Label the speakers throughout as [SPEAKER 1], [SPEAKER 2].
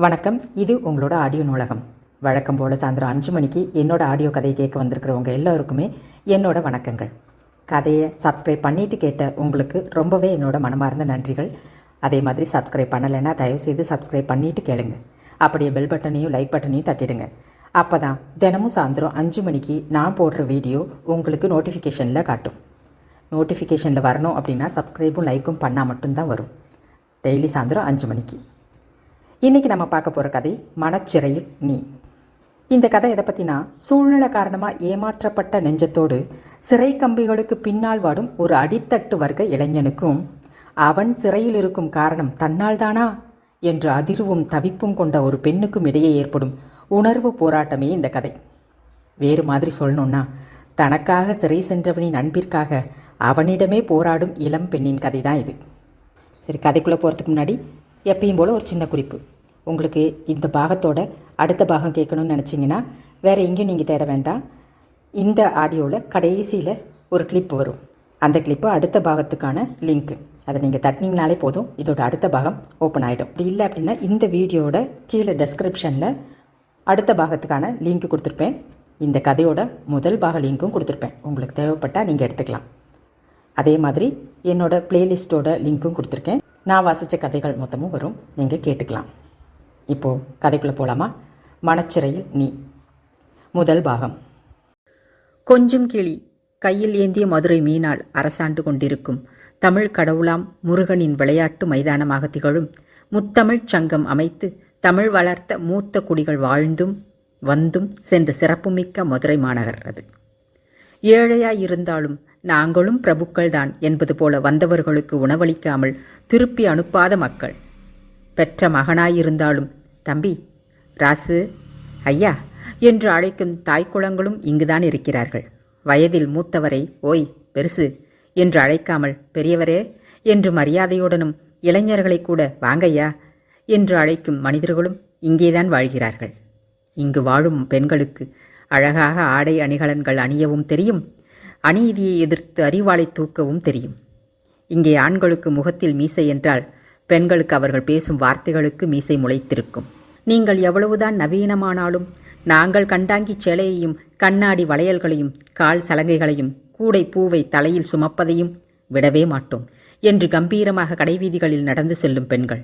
[SPEAKER 1] வணக்கம். இது உங்களோட ஆடியோ நூலகம். வழக்கம் போல் சாயந்தரம் 5 மணிக்கு என்னோட ஆடியோ கதையை கேட்க வந்திருக்கிறவங்க எல்லோருக்குமே என்னோட வணக்கங்கள். கதையை சப்ஸ்கிரைப் பண்ணிவிட்டு கேட்ட உங்களுக்கு ரொம்பவே என்னோட மனமார்ந்த நன்றிகள். அதே மாதிரி சப்ஸ்கிரைப் பண்ணலைன்னா தயவுசெய்து சப்ஸ்கிரைப் பண்ணிவிட்டு கேளுங்க. அப்படியே பெல் பட்டனையும் லைக் பட்டனையும் தட்டிடுங்க. அப்போ தான் தினமும் சாயந்தரம் 5 மணிக்கு நான் போடுற வீடியோ உங்களுக்கு நோட்டிஃபிகேஷனில் காட்டும். நோட்டிஃபிகேஷனில் வரணும் அப்படின்னா சப்ஸ்கிரைபும் லைக்கும் பண்ணால் மட்டும்தான் வரும். டெய்லி சாயந்தரம் 5 மணிக்கு. இன்றைக்கி நம்ம பார்க்க போகிற கதை மனச்சிறையில் நீ. இந்த கதை எதை பற்றினா, சூழ்நிலை காரணமாக ஏமாற்றப்பட்ட நெஞ்சத்தோடு சிறை கம்பிகளுக்கு பின்னால் வாடும் ஒரு அடித்தட்டு வர்க்க இளைஞனுக்கும் அவன் சிறையில் இருக்கும் காரணம் தன்னால் தானா என்று அதிர்வும் தவிப்பும் கொண்ட ஒரு பெண்ணுக்கும் இடையே ஏற்படும் உணர்வு போராட்டமே இந்த கதை. வேறு மாதிரி சொல்லணுன்னா, தனக்காக சிறை சென்றவனின் அன்பிற்காக அவனிடமே போராடும் இளம் பெண்ணின் கதை தான் இது. சரி, கதைக்குள்ளே போகிறதுக்கு முன்னாடி எப்பயும் போல் ஒரு சின்ன குறிப்பு. உங்களுக்கு இந்த பாகத்தோட அடுத்த பாகம் கேட்கணும்னு நினச்சிங்கன்னா வேறு எங்கேயும் நீங்கள் தேட வேண்டாம். இந்த ஆடியோவில் கடைசியில் ஒரு கிளிப் வரும். அந்த கிளிப்பு அடுத்த பாகத்துக்கான லிங்க்கு. அதை நீங்கள் தட்டினீங்கனாலே போதும், இதோட அடுத்த பாகம் ஓப்பன் ஆகிடும். அப்படி இல்லை அப்படின்னா இந்த வீடியோட கீழே டெஸ்கிரிப்ஷனில் அடுத்த பாகத்துக்கான லிங்க் கொடுத்துருப்பேன். இந்த கதையோட முதல் பாக லிங்க்கும் கொடுத்துருப்பேன். உங்களுக்கு தேவைப்பட்டால் நீங்கள் எடுத்துக்கலாம். அதே மாதிரி என்னோடய ப்ளேலிஸ்ட்டோட லிங்க்கும் கொடுத்துருக்கேன். நான் வாசித்த கதைகள் மொத்தமும் வரும், நீங்கள் கேட்டுக்கலாம். இப்போது கதைக்குள்ளே போகலாமா? மனச்சிறையில் நீ, முதல் பாகம். கொஞ்சம் கிளி கையில் ஏந்திய மதுரை மீனாள் அரசாண்டு கொண்டிருக்கும் தமிழ் கடவுளாம் முருகனின் விளையாட்டு மைதானமாக திகழும் முத்தமிழ்ச் சங்கம் அமைத்து தமிழ் வளர்த்த மூத்த குடிகள் வாழ்ந்தும் வந்தும் சென்ற சிறப்புமிக்க மதுரை மாநகர் அது. ஏழையாயிருந்தாலும் நாங்களும் பிரபுக்கள்தான் என்பது போல வந்தவர்களுக்கு உணவளிக்காமல் திருப்பி அனுப்பாத மக்கள். பெற்ற மகனாயிருந்தாலும் தம்பி, ராசு, ஐயா என்று அழைக்கும் தாய்க்குளங்களும் இங்குதான் இருக்கிறார்கள். வயதில் மூத்தவரை ஓய் பெருசு என்று அழைக்காமல் பெரியவரே என்று மரியாதையுடனும் இளைஞர்களை கூட வாங்கையா என்று அழைக்கும் மனிதர்களும் இங்கேதான் வாழ்கிறார்கள். இங்கு வாழும் பெண்களுக்கு அழகாக ஆடை அணிகலன்கள் அணியவும் தெரியும், அநீதியை எதிர்த்து அறிவாளை தூக்கவும் தெரியும். இங்கே ஆண்களுக்கு முகத்தில் மீசை என்றால் பெண்களுக்கு அவர்கள் பேசும் வார்த்தைகளுக்கு மீசை முளைத்திருக்கும். நீங்கள் எவ்வளவுதான் நவீனமானாலும் நாங்கள் கண்டாங்கி சேலையையும் கண்ணாடி வளையல்களையும் கால் சலங்கைகளையும் கூடை பூவை தலையில் சுமப்பதையும் விடவே மாட்டோம் என்று கம்பீரமாக கடைவீதிகளில் நடந்து செல்லும் பெண்கள்.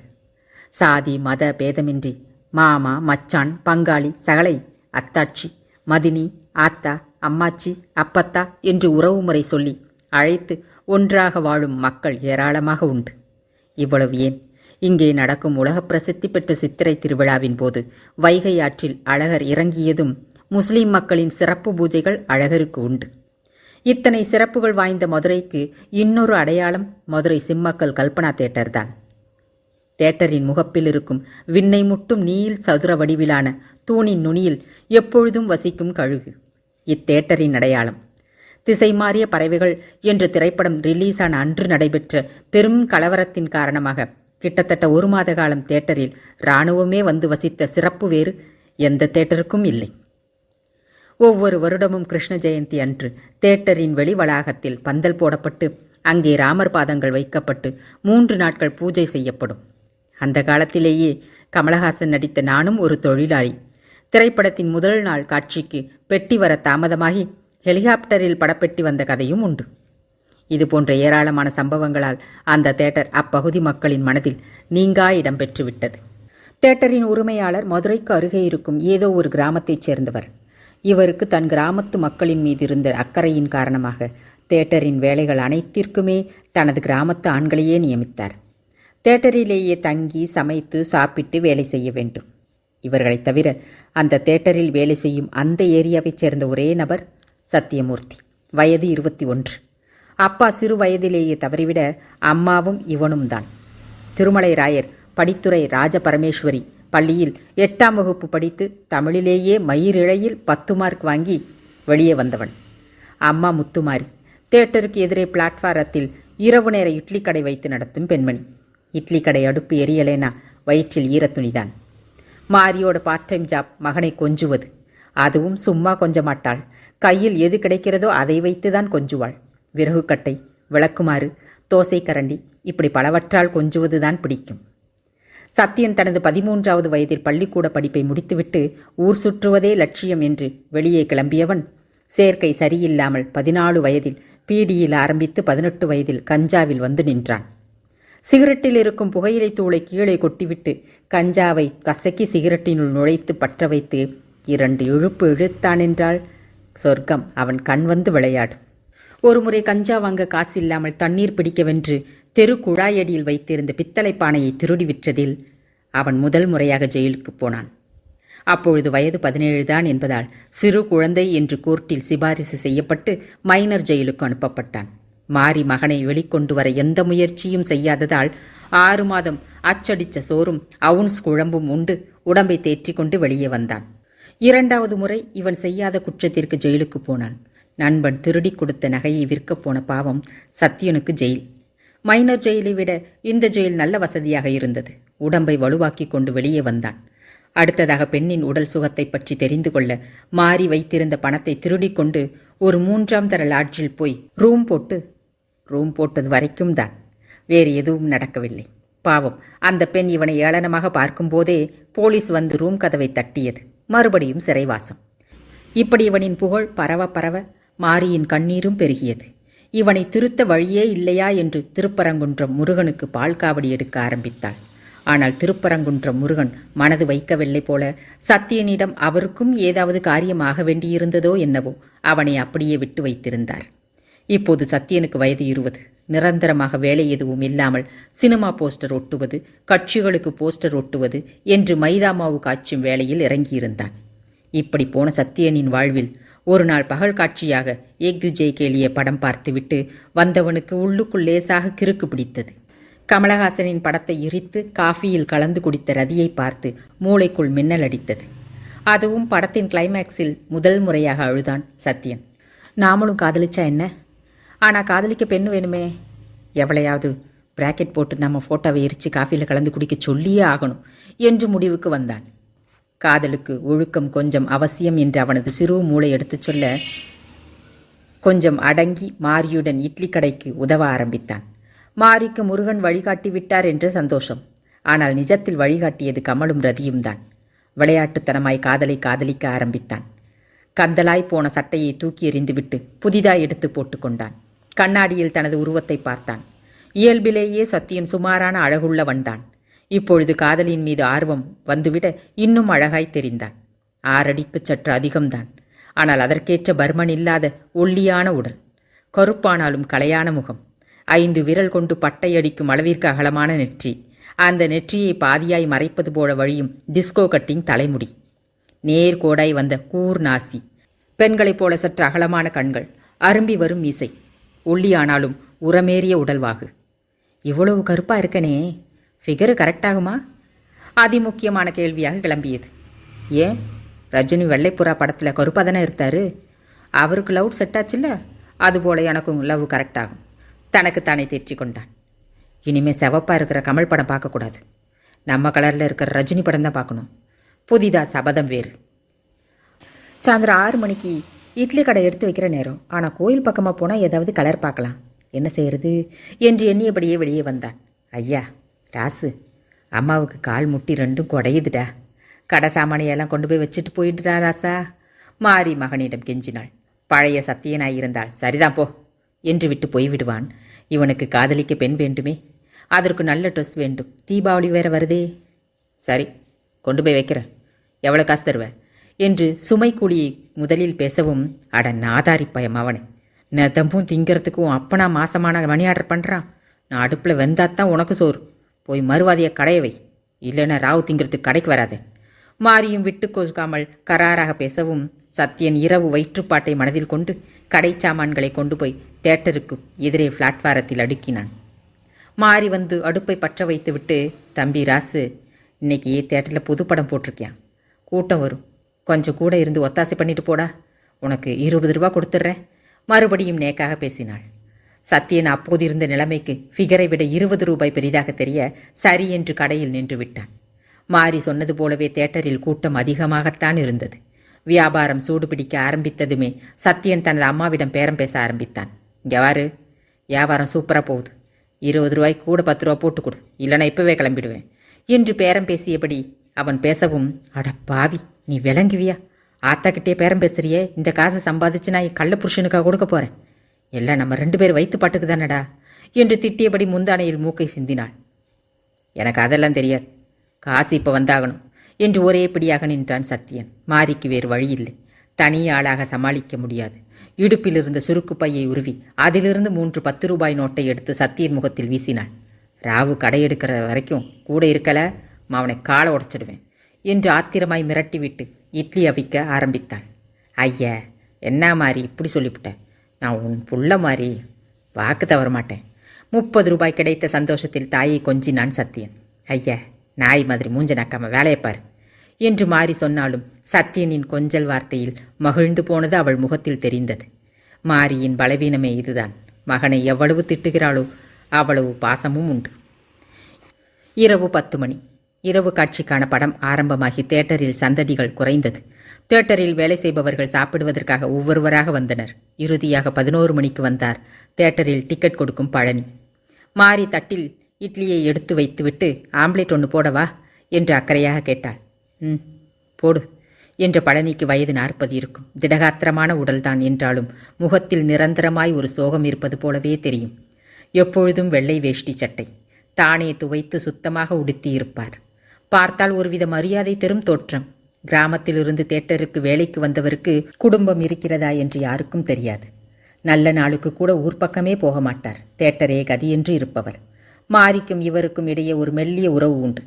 [SPEAKER 1] சாதி மத பேதமின்றி மாமா, மச்சான், பங்காளி, சகலை, அத்தாட்சி, மதினி, ஆத்தா, அம்மாச்சி, அப்பத்தா என்று உறவுமுறை சொல்லி அழைத்து ஒன்றாக வாழும் மக்கள் ஏராளமாக உண்டு. இவ்வளவு ஏன், இங்கே நடக்கும் உலக பிரசித்தி பெற்ற சித்திரை திருவிழாவின் போது வைகை ஆற்றில் அழகர் இறங்கியதும் முஸ்லிம் மக்களின் சிறப்பு பூஜைகள் அழகருக்கு உண்டு. இத்தனை சிறப்புகள் வாய்ந்த மதுரைக்கு இன்னொரு அடையாளம் மதுரை சிம்மக்கல் கல்பனா தேட்டர் தான். தேட்டரின் முகப்பில் இருக்கும் விண்ணை முட்டும் நீள் சதுர வடிவிலான தூணின் நுனியில் எப்பொழுதும் வசிக்கும் கழுகு இத்தேட்டரின் அடையாளம். திசை மாறிய பறவைகள் என்ற திரைப்படம் ரிலீஸான அன்று நடைபெற்ற பெரும் கலவரத்தின் காரணமாக கிட்டத்தட்ட 1 மாத காலம் தேட்டரில் இராணுவமே வந்து வசித்த சிறப்பு வேறு எந்த தேட்டருக்கும் இல்லை. ஒவ்வொரு வருடமும் கிருஷ்ண ஜெயந்தி அன்று தேட்டரின் வெளி வளாகத்தில் பந்தல் போடப்பட்டு அங்கே ராமர் பாதங்கள் வைக்கப்பட்டு 3 நாட்கள் பூஜை செய்யப்படும். அந்த காலத்திலேயே கமலஹாசன் நடித்த நானும் ஒரு தொழிலாளி திரைப்படத்தின் முதல் நாள் காட்சிக்கு பெட்டி வர தாமதமாகி ஹெலிகாப்டரில் படப்பெட்டி வந்த கதையும் உண்டு. இது போன்ற ஏராளமான சம்பவங்களால் அந்த தேட்டர் அப்பகுதி மக்களின் மனதில் நீங்கா இடம் பெற்றுவிட்டது. தேட்டரின் உரிமையாளர் மதுரைக்கு அருகே இருக்கும் ஏதோ ஒரு கிராமத்தைச் சேர்ந்தவர். இவருக்கு தன் கிராமத்து மக்களின் மீது இருந்த அக்கறையின் காரணமாக தேட்டரின் வேலைகள் அனைத்திற்குமே தனது கிராமத்து ஆண்களையே நியமித்தார். தேட்டரிலேயே தங்கி சமைத்து சாப்பிட்டு வேலை செய்ய வேண்டும். இவர்களைத் தவிர அந்த தேட்டரில் வேலை செய்யும் அந்த ஏரியாவைச் சேர்ந்த ஒரே நபர் சத்தியமூர்த்தி, வயது 21. அப்பா சிறு வயதிலேயே தவறிவிட அம்மாவும் இவனும் தான். திருமலை ராயர் படித்துறை ராஜபரமேஸ்வரி பள்ளியில் 8ஆம் வகுப்பு படித்து தமிழிலேயே மயிரிழையில் 10 மார்க் வாங்கி வெளியே வந்தவன். அம்மா முத்துமாரி தேட்டருக்கு எதிரே பிளாட்பாரத்தில் இரவு நேர இட்லி கடை வைத்து நடத்தும் பெண்மணி. இட்லி கடை அடுப்பு எரியலேனா வயிற்றில் ஈரத்துணிதான். மாரியோட பார்ட் டைம் ஜாப் மகனை கொஞ்சுவது. அதுவும் சும்மா கொஞ்ச மாட்டாள். கையில் எது கிடைக்கிறதோ அதை வைத்துதான் கொஞ்சுவாள். விறகுக்கட்டை, விளக்குமாறு, தோசை கரண்டி இப்படி பலவற்றால் கொஞ்சுவதுதான் பிடிக்கும். சத்யன் தனது 13வது வயதில் பள்ளிக்கூட படிப்பை முடித்துவிட்டு ஊர் சுற்றுவதே லட்சியம் என்று வெளியே கிளம்பியவன் சேர்க்கை சரியில்லாமல் 14 வயதில் பீடியில் ஆரம்பித்து 18 வயதில் கஞ்சாவில் வந்து நின்றான். சிகரெட்டில் இருக்கும் புகையிலை தூளை கீழே கொட்டிவிட்டு கஞ்சாவை கசக்கி சிகரெட்டினுள் நுழைத்து பற்ற வைத்து 2 இழுப்பு இழுத்தான் என்றால் சொர்க்கம் அவன் கண் வந்து விளையாடும். ஒருமுறை கஞ்சா வாங்க காசு இல்லாமல் தண்ணீர் பிடிக்கவென்று தெரு குழாயடியில் வைத்திருந்த பித்தளை பானையை திருடி விற்றதில் அவன் முதல் முறையாக ஜெயிலுக்கு போனான். அப்பொழுது வயது 17 தான் என்பதால் சிறு குழந்தை என்று கோர்ட்டில் சிபாரிசு செய்யப்பட்டு மைனர் ஜெயிலுக்கு அனுப்பப்பட்டான். மாறி மகனை வெளிக்கொண்டு வர எந்த முயற்சியும் செய்யாததால் 6 மாதம் அச்சடித்த சோறும் அவுன்ஸ் குழம்பும் உண்டு உடம்பை தேற்றிக்கொண்டு வெளியே வந்தான். 2வது முறை இவன் செய்யாத குற்றத்திற்கு ஜெயிலுக்கு போனான். நண்பன் திருடி கொடுத்த நகையை விற்கப் போன பாவம் சத்யனுக்கு ஜெயில். மைனர் ஜெயிலை விட இந்த ஜெயில் நல்ல வசதியாக இருந்தது. உடம்பை வலுவாக்கி கொண்டு வெளியே வந்தான். அடுத்ததாக பெண்ணின் உடல் சுகத்தை பற்றி தெரிந்து கொள்ள மாறி வைத்திருந்த பணத்தை திருடிக் கொண்டு ஒரு 3ஆம் தர லாட்ஜில் போய் ரூம் போட்டது வரைக்கும் தான். வேறு எதுவும் நடக்கவில்லை. பாவம், அந்த பெண் இவனை ஏளனமாக பார்க்கும்போதே போலீஸ் வந்து ரூம் கதவை தட்டியது. மறுபடியும் சிறைவாசம். இப்படி இவனின் புகழ் பரவ பரவ மாரியின் கண்ணீரும் பெருகியது. இவனை திருத்த வழியே இல்லையா என்று திருப்பரங்குன்றம் முருகனுக்கு பால் காவடி எடுக்க ஆரம்பித்தாள். ஆனால் திருப்பரங்குன்றம் முருகன் மனது வைக்கவில்லை போல சத்தியனிடம் அவருக்கும் ஏதாவது காரியமாக வேண்டியிருந்ததோ என்னவோ அவனை அப்படியே விட்டு வைத்திருந்தார். இப்போது சத்தியனுக்கு வயது 20. நிரந்தரமாக வேலை எதுவும் இல்லாமல் சினிமா போஸ்டர் ஒட்டுவது, கட்சிகளுக்கு போஸ்டர் ஒட்டுவது என்று மைதா மாவு காய்ச்சும் வேலையில் இறங்கியிருந்தான். இப்படி போன சத்தியனின் வாழ்வில் ஒரு நாள் பகல் காட்சியாக ஏக் துஜே கேலிய படம் பார்த்துவிட்டு வந்தவனுக்கு உள்ளுக்குள் லேசாக கிறுக்கு பிடித்தது. கமலஹாசனின் படத்தை எரித்து காஃபியில் கலந்து குடித்த ரதியை பார்த்து மூளைக்குள் மின்னல் அடித்தது. அதுவும் படத்தின் கிளைமேக்ஸில் முதல் முறையாக அழுதான் சத்யன். நாமளும் காதலிச்சா என்ன? ஆனால் காதலிக்க பெண் வேணுமே. எவளையாவது பிராக்கெட் போட்டு நம்ம ஃபோட்டோவை எரித்து காஃபியில் கலந்து குடிக்க சொல்லியே ஆகணும் என்று முடிவுக்கு வந்தான். காதலுக்கு ஒழுக்கம் கொஞ்சம் அவசியம் என்று அவனது சிறு மூளை எடுத்துச் சொல்ல கொஞ்சம் அடங்கி மாரியுடன் இட்லி கடைக்கு உதவ ஆரம்பித்தான். மாரிக்கு முருகன் வழிகாட்டி விட்டார் என்று சந்தோஷம். ஆனால் நிஜத்தில் வழிகாட்டியது கமலும் ரதியும் தான். விளையாட்டுத்தனமாய் காதலை காதலிக்க ஆரம்பித்தான். கந்தலாய் போன சட்டையை தூக்கி எறிந்துவிட்டு புதிதாய் எடுத்து போட்டுக்கொண்டான். கண்ணாடியில் தனது உருவத்தை பார்த்தான். இயல்பிலேயே சத்தியன் சுமாரான அழகுள்ளவன்தான். இப்பொழுது காதலின் மீது ஆர்வம் வந்துவிட இன்னும் அழகாய் தெரிந்தான். 6 அடிக்கு சற்று அதிகம்தான். ஆனால் அதற்கேற்ற பர்மன் இல்லாத ஒல்லியான உடல், கருப்பானாலும் கலையான முகம், 5 விரல் கொண்டு பட்டை அடிக்கும் அளவிற்கு அகலமான நெற்றி, அந்த நெற்றியை பாதியாய் மறைப்பது போல வழியும் டிஸ்கோ கட்டிங் தலைமுடி, நேர்கோடாய் வந்த கூர் நாசி, பெண்களைப் போல சற்று அகலமான கண்கள், அரும்பி வரும் மீசை, ஒல்லியானாலும் உரமேறிய உடல்வாகு. இவ்வளவு கருப்பா இருக்கனே, ஃபிகரு கரெக்டாகுமா? அதிமுக்கியமான கேள்வியாக கிளம்பியது. ஏன், ரஜினி வெள்ளைப்புறா படத்தில் கருப்பாக தானே இருந்தார். அவருக்கு லவ் செட் ஆச்சுல்ல, அதுபோல் எனக்கும் லவ் கரெக்டாகும். தனக்குத்தானே தேர்ச்சி கொண்டான். இனிமேல் செவப்பாக இருக்கிற கமல் படம் பார்க்கக்கூடாது. நம்ம கலரில் இருக்கிற ரஜினி படம் தான் பார்க்கணும். புதிதாக சபதம் வேறு. சாயந்தரம் 6 மணிக்கு இட்லி கடை எடுத்து வைக்கிற நேரம். ஆனால் கோயில் பக்கமாக போனால் ஏதாவது கலர் பார்க்கலாம். என்ன செய்கிறது என்று எண்ணியபடியே வெளியே வந்தான். ஐயா ராசு, அம்மாவுக்கு கால் முட்டி 2ம் குடையுதுடா. கடை சாமானியெல்லாம் கொண்டு போய் வச்சுட்டு போயிடுறா ராசா. மாரி மகனிடம் கெஞ்சினாள். பழைய சத்தியனாயிருந்தாள். சரிதான் போ என்று விட்டு போய்விடுவான். இவனுக்கு காதலிக்க பெண் வேண்டுமே, அதற்கு நல்ல ட்ரெஸ் வேண்டும். தீபாவளி வேற வருதே. சரி, கொண்டு போய் வைக்கிறேன். எவ்வளோ காசு தருவேன் என்று சுமை கூலியை முதலில் பேசவும், அட நாதாரி பயம் அவனை, நெதம்பும் திங்கிறதுக்கும் அப்பனா மாசமான மணி ஆர்டர் பண்ணுறான். நான் அடுப்பில் வெந்தாத்தான் உனக்கு சோறு. போய் மறுவாதியை கடையவை, இல்லைன்னா ராவு திங்கிறதுக்கு கடைக்கு வராது. மாரியும் விட்டு கொடுக்காமல் கராராக பேசவும் சத்யன் இரவு வயிற்றுப்பாட்டை மனதில் கொண்டு கடை சாமான்களை கொண்டு போய் தேட்டருக்கு எதிரே பிளாட்பாரத்தில் அடுக்கினான். மாறி வந்து அடுப்பை பற்ற வைத்து விட்டு, தம்பி ராசு, இன்னைக்கு தேட்டரில் புது படம் போட்டிருக்கியான், கூட்டம் வரும், கொஞ்சம் கூட இருந்து ஒத்தாசை பண்ணிட்டு போடா, உனக்கு 20 ரூபா கொடுத்துட்றேன். மறுபடியும் நேக்காக பேசினாள். சத்யன் அப்போது இருந்த நிலைமைக்கு ஃபிகரை விட 20 ரூபாய் பெரிதாக தெரிய சரி என்று கடையில் நின்று விட்டான். மாறி சொன்னது போலவே தேட்டரில் கூட்டம் அதிகமாகத்தான் இருந்தது. வியாபாரம் சூடுபிடிக்க ஆரம்பித்ததுமே சத்யன் தனது அம்மாவிடம் பேரம் பேச ஆரம்பித்தான். இங்கே வாரு, வியாபாரம் சூப்பராக போகுது, 20 ரூபாய்க்கு கூட 10 ரூபா போட்டு கொடு, இல்லைனா இப்போவே கிளம்பிடுவேன் என்று பேரம் பேசியபடி அவன் பேசவும், அட பாவி, நீ விளங்குவியா? ஆத்தாக்கிட்டே பேரம் பேசுறியே, இந்த காசை சம்பாதிச்சு நான் என் கள்ள புருஷனுக்காக கொடுக்க போகிறேன். எல்லாம் நம்ம 2 பேர் வயிற்று பாட்டுக்கு தானடா என்று திட்டியபடி முந்தானையில் மூக்கை சிந்தினாள். எனக்கு அதெல்லாம் தெரியாது, காசு இப்போ வந்தாகணும் என்று ஒரே பிடியாக நின்றான் சத்தியன். மாரிக்கு வேறு வழியில்லை. தனி ஆளாக சமாளிக்க முடியாது. இடுப்பில் இருந்த சுருக்கு பையை உருவி அதிலிருந்து 3 10 ரூபாய் நோட்டை எடுத்து சத்தியன் முகத்தில் வீசினாள். ராவு கடை எடுக்கிற வரைக்கும் கூட இருக்கல, அவனை காலை உடைச்சிடுவேன் என்று ஆத்திரமாய் மிரட்டிவிட்டு இட்லி அவிக்க ஆரம்பித்தாள். ஐயா, என்ன மாதிரி இப்படி சொல்லிவிட்டேன்? நான் உன் புள்ள மாதிரி வாக்கு தவற மாட்டேன். 30 ரூபாய் கிடைத்த சந்தோஷத்தில் தாயை கொஞ்சினான் சத்தியன். ஐயா, நாய் மாதிரி மூஞ்ச நக்காம வேலையப்பார் என்று மாறி சொன்னாலும் சத்தியனின் கொஞ்சல் வார்த்தையில் மகிழ்ந்து போனது அவள் முகத்தில் தெரிந்தது. மாரியின் பலவீனமே இதுதான். மகனை எவ்வளவு திட்டுகிறாளோ அவ்வளவு பாசமும் உண்டு. இரவு 10 மணி. இரவு காட்சிக்கான படம் ஆரம்பமாகி தியேட்டரில் சந்தடிகள் குறைந்தது. தியேட்டரில் வேலை செய்பவர்கள் சாப்பிடுவதற்காக ஒவ்வொருவராக வந்தனர். இறுதியாக 11 மணிக்கு வந்தார் தியேட்டரில் டிக்கெட் கொடுக்கும் பழனி. மாரி தட்டில் இட்லியை எடுத்து வைத்துவிட்டு, ஆம்லேட் ஒன்று போடவா என்று அக்கறையாக கேட்டாள். போடு என்ற பழனிக்கு வயது 40 இருக்கும். திடகாத்திரமான உடல்தான் என்றாலும் முகத்தில் நிரந்தரமாய் ஒரு சோகம் இருப்பது போலவே தெரியும். எப்பொழுதும் வெள்ளை வேஷ்டி சட்டை தானே துவைத்து சுத்தமாக உடுத்தி இருப்பார். பார்த்தால் ஒருவித மரியாதை தரும் தோற்றம். கிராமத்திலிருந்து தியேட்டருக்கு வேலைக்கு வந்தவருக்கு குடும்பம் இருக்கிறதா என்று யாருக்கும் தெரியாது. நல்ல நாளுக்கு கூட ஊர் பக்கமே போக மாட்டார். தியேட்டரே கதியென்று இருப்பவர். மாரிக்கும் இவருக்கும் இடையே ஒரு மெல்லிய உறவு உண்டு.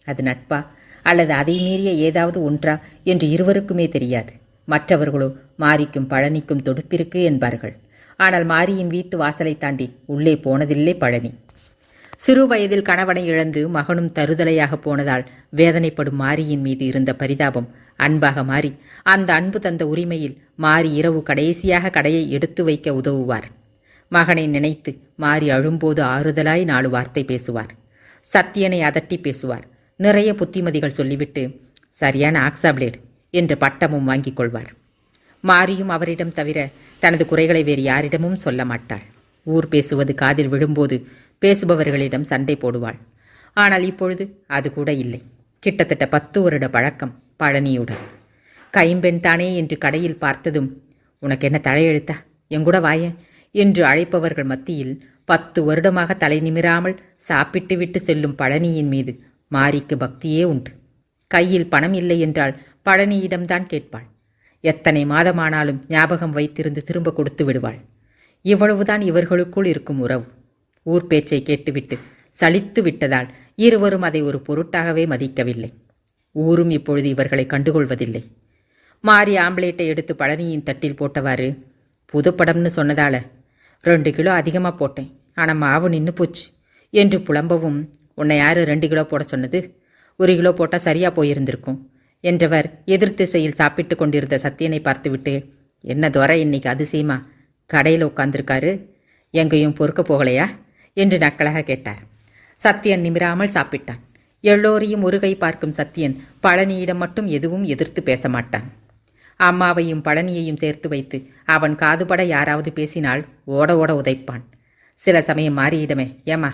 [SPEAKER 1] அது நட்பா அல்லது அதை மீறிய ஏதாவது ஒன்றா என்று இருவருக்குமே தெரியாது. மற்றவர்களோ மாரிக்கும் பழனிக்கும் தொடுப்பிருக்கு என்பார்கள். ஆனால் மாரியின் வீட்டு வாசலை தாண்டி உள்ளே போனதில்லை பழனி. சிறு வயதில் கணவனை இழந்து மகனும் தருதலையாக போனதால் வேதனைப்படும் மாரியின் மீது இருந்த பரிதாபம் அன்பாக மாறி, அந்த அன்பு தந்த உரிமையில் மாரி இரவு கடைசியாக கடையை எடுத்து வைக்க உதவுவார். மகனை நினைத்து மாரி அழும்போது ஆறுதலாய் 4 வார்த்தை பேசுவார். சத்தியனை அதட்டி பேசுவார். நிறைய புத்திமதிகள் சொல்லிவிட்டு சரியான ஆக்சாப்ளேட் என்ற பட்டமும் வாங்கிக் கொள்வார். மாரியும் அவரிடம் தவிர தனது குறைகளை வேறு யாரிடமும் சொல்ல மாட்டாள். ஊர் பேசுவது காதில் விழும்போது பேசுபவர்களிடம் சண்டை போடுவாள். ஆனால் இப்பொழுது அது கூட இல்லை. கிட்டத்தட்ட 10 வருட பழக்கம் பழனியுடன். கைம்பெண் தானே என்று கடையில் பார்த்ததும், உனக்கு என்ன தலையெழுத்தா, எங்கூட வாயேன் என்று அழைப்பவர்கள் மத்தியில் 10 வருடமாக தலை நிமிராமல் சாப்பிட்டு விட்டு செல்லும் பழனியின் மீது மாரிக்கு பக்தியே உண்டு. கையில் பணம் இல்லை என்றால் பழனியிடம்தான் கேட்பாள். எத்தனை மாதமானாலும் ஞாபகம் வைத்திருந்து திரும்ப கொடுத்து விடுவாள். இவ்வளவுதான் இவர்களுக்குள் இருக்கும் உறவு. ஊர் பேச்சை கேட்டுவிட்டு சலித்து விட்டதால் இருவரும் அதை ஒரு பொருட்டாகவே மதிக்கவில்லை. ஊரும் இப்பொழுது இவர்களை கண்டுகொள்வதில்லை. மாரி ஆம்லேட்டை எடுத்து பழனியின் தட்டில் போட்டவாறு, புதுப்படம்னு சொன்னதால 2 கிலோ அதிகமாக போட்டேன், ஆனால் மாவு நின்று போச்சு என்று புலம்பவும், உன்னை யார் 2 கிலோ போட சொன்னது? 1 கிலோ போட்டால் சரியாக போயிருந்திருக்கும் என்றவர் எதிர் திசையில் சாப்பிட்டு கொண்டிருந்த சத்தியனை பார்த்துவிட்டு, என்ன துரை இன்னைக்கு அதிசயமா கடையில் உட்கார்ந்துருக்காரு, எங்கேயும் பொறுக்க போகலையா என்று நக்கலாக கேட்டார். சத்தியன் நிமிராமல் சாப்பிட்டான். எல்லோரையும் ஒரு கை பார்க்கும் சத்தியன் பழனியிடம் மட்டும் எதுவும் எதிர்த்து பேச மாட்டான். அம்மாவையும் பழனியையும் சேர்த்து வைத்து அவன் காதுபட யாராவது பேசினால் ஓட ஓட உதைப்பான். சில சமயம் மாரியிடமே, ஏம்மா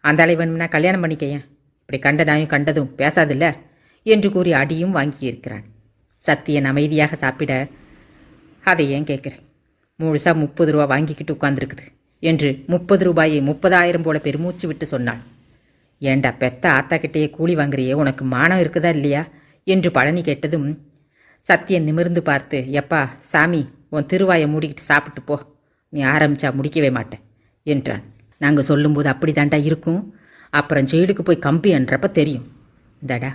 [SPEAKER 1] அந்த அலைவன்னா கல்யாணம் பண்ணிக்கையன், இப்படி கண்ட நாயும் கண்டதும் பேசாதில்ல என்று கூறி அடியும் வாங்கியிருக்கிறான். சத்தியன் அமைதியாக சாப்பிட, அதை ஏன் கேட்குறேன், முழுசா 30 ரூபா வாங்கிக்கிட்டு உட்கார்ந்துருக்குது என்று 30 ரூபாயை 30,000 போல பெருமூச்சு விட்டு சொன்னாள். ஏண்டா பெத்த ஆத்தாக்கிட்டேயே கூலி வாங்குறியே, உனக்கு மானம் இருக்குதா இல்லையா என்று பழனி கேட்டதும் சத்தியன் நிமிர்ந்து பார்த்து, எப்பா சாமி, உன் திருவாயை மூடிக்கிட்டு சாப்பிட்டு போ, நீ ஆரம்பிச்சா முடிக்கவே மாட்டேன் என்றான். நாங்கள் சொல்லும்போது அப்படி தாண்டா இருக்கும், அப்புறம் ஜெயிலுக்கு போய் கம்பி என்றப்ப தெரியும். இந்தடா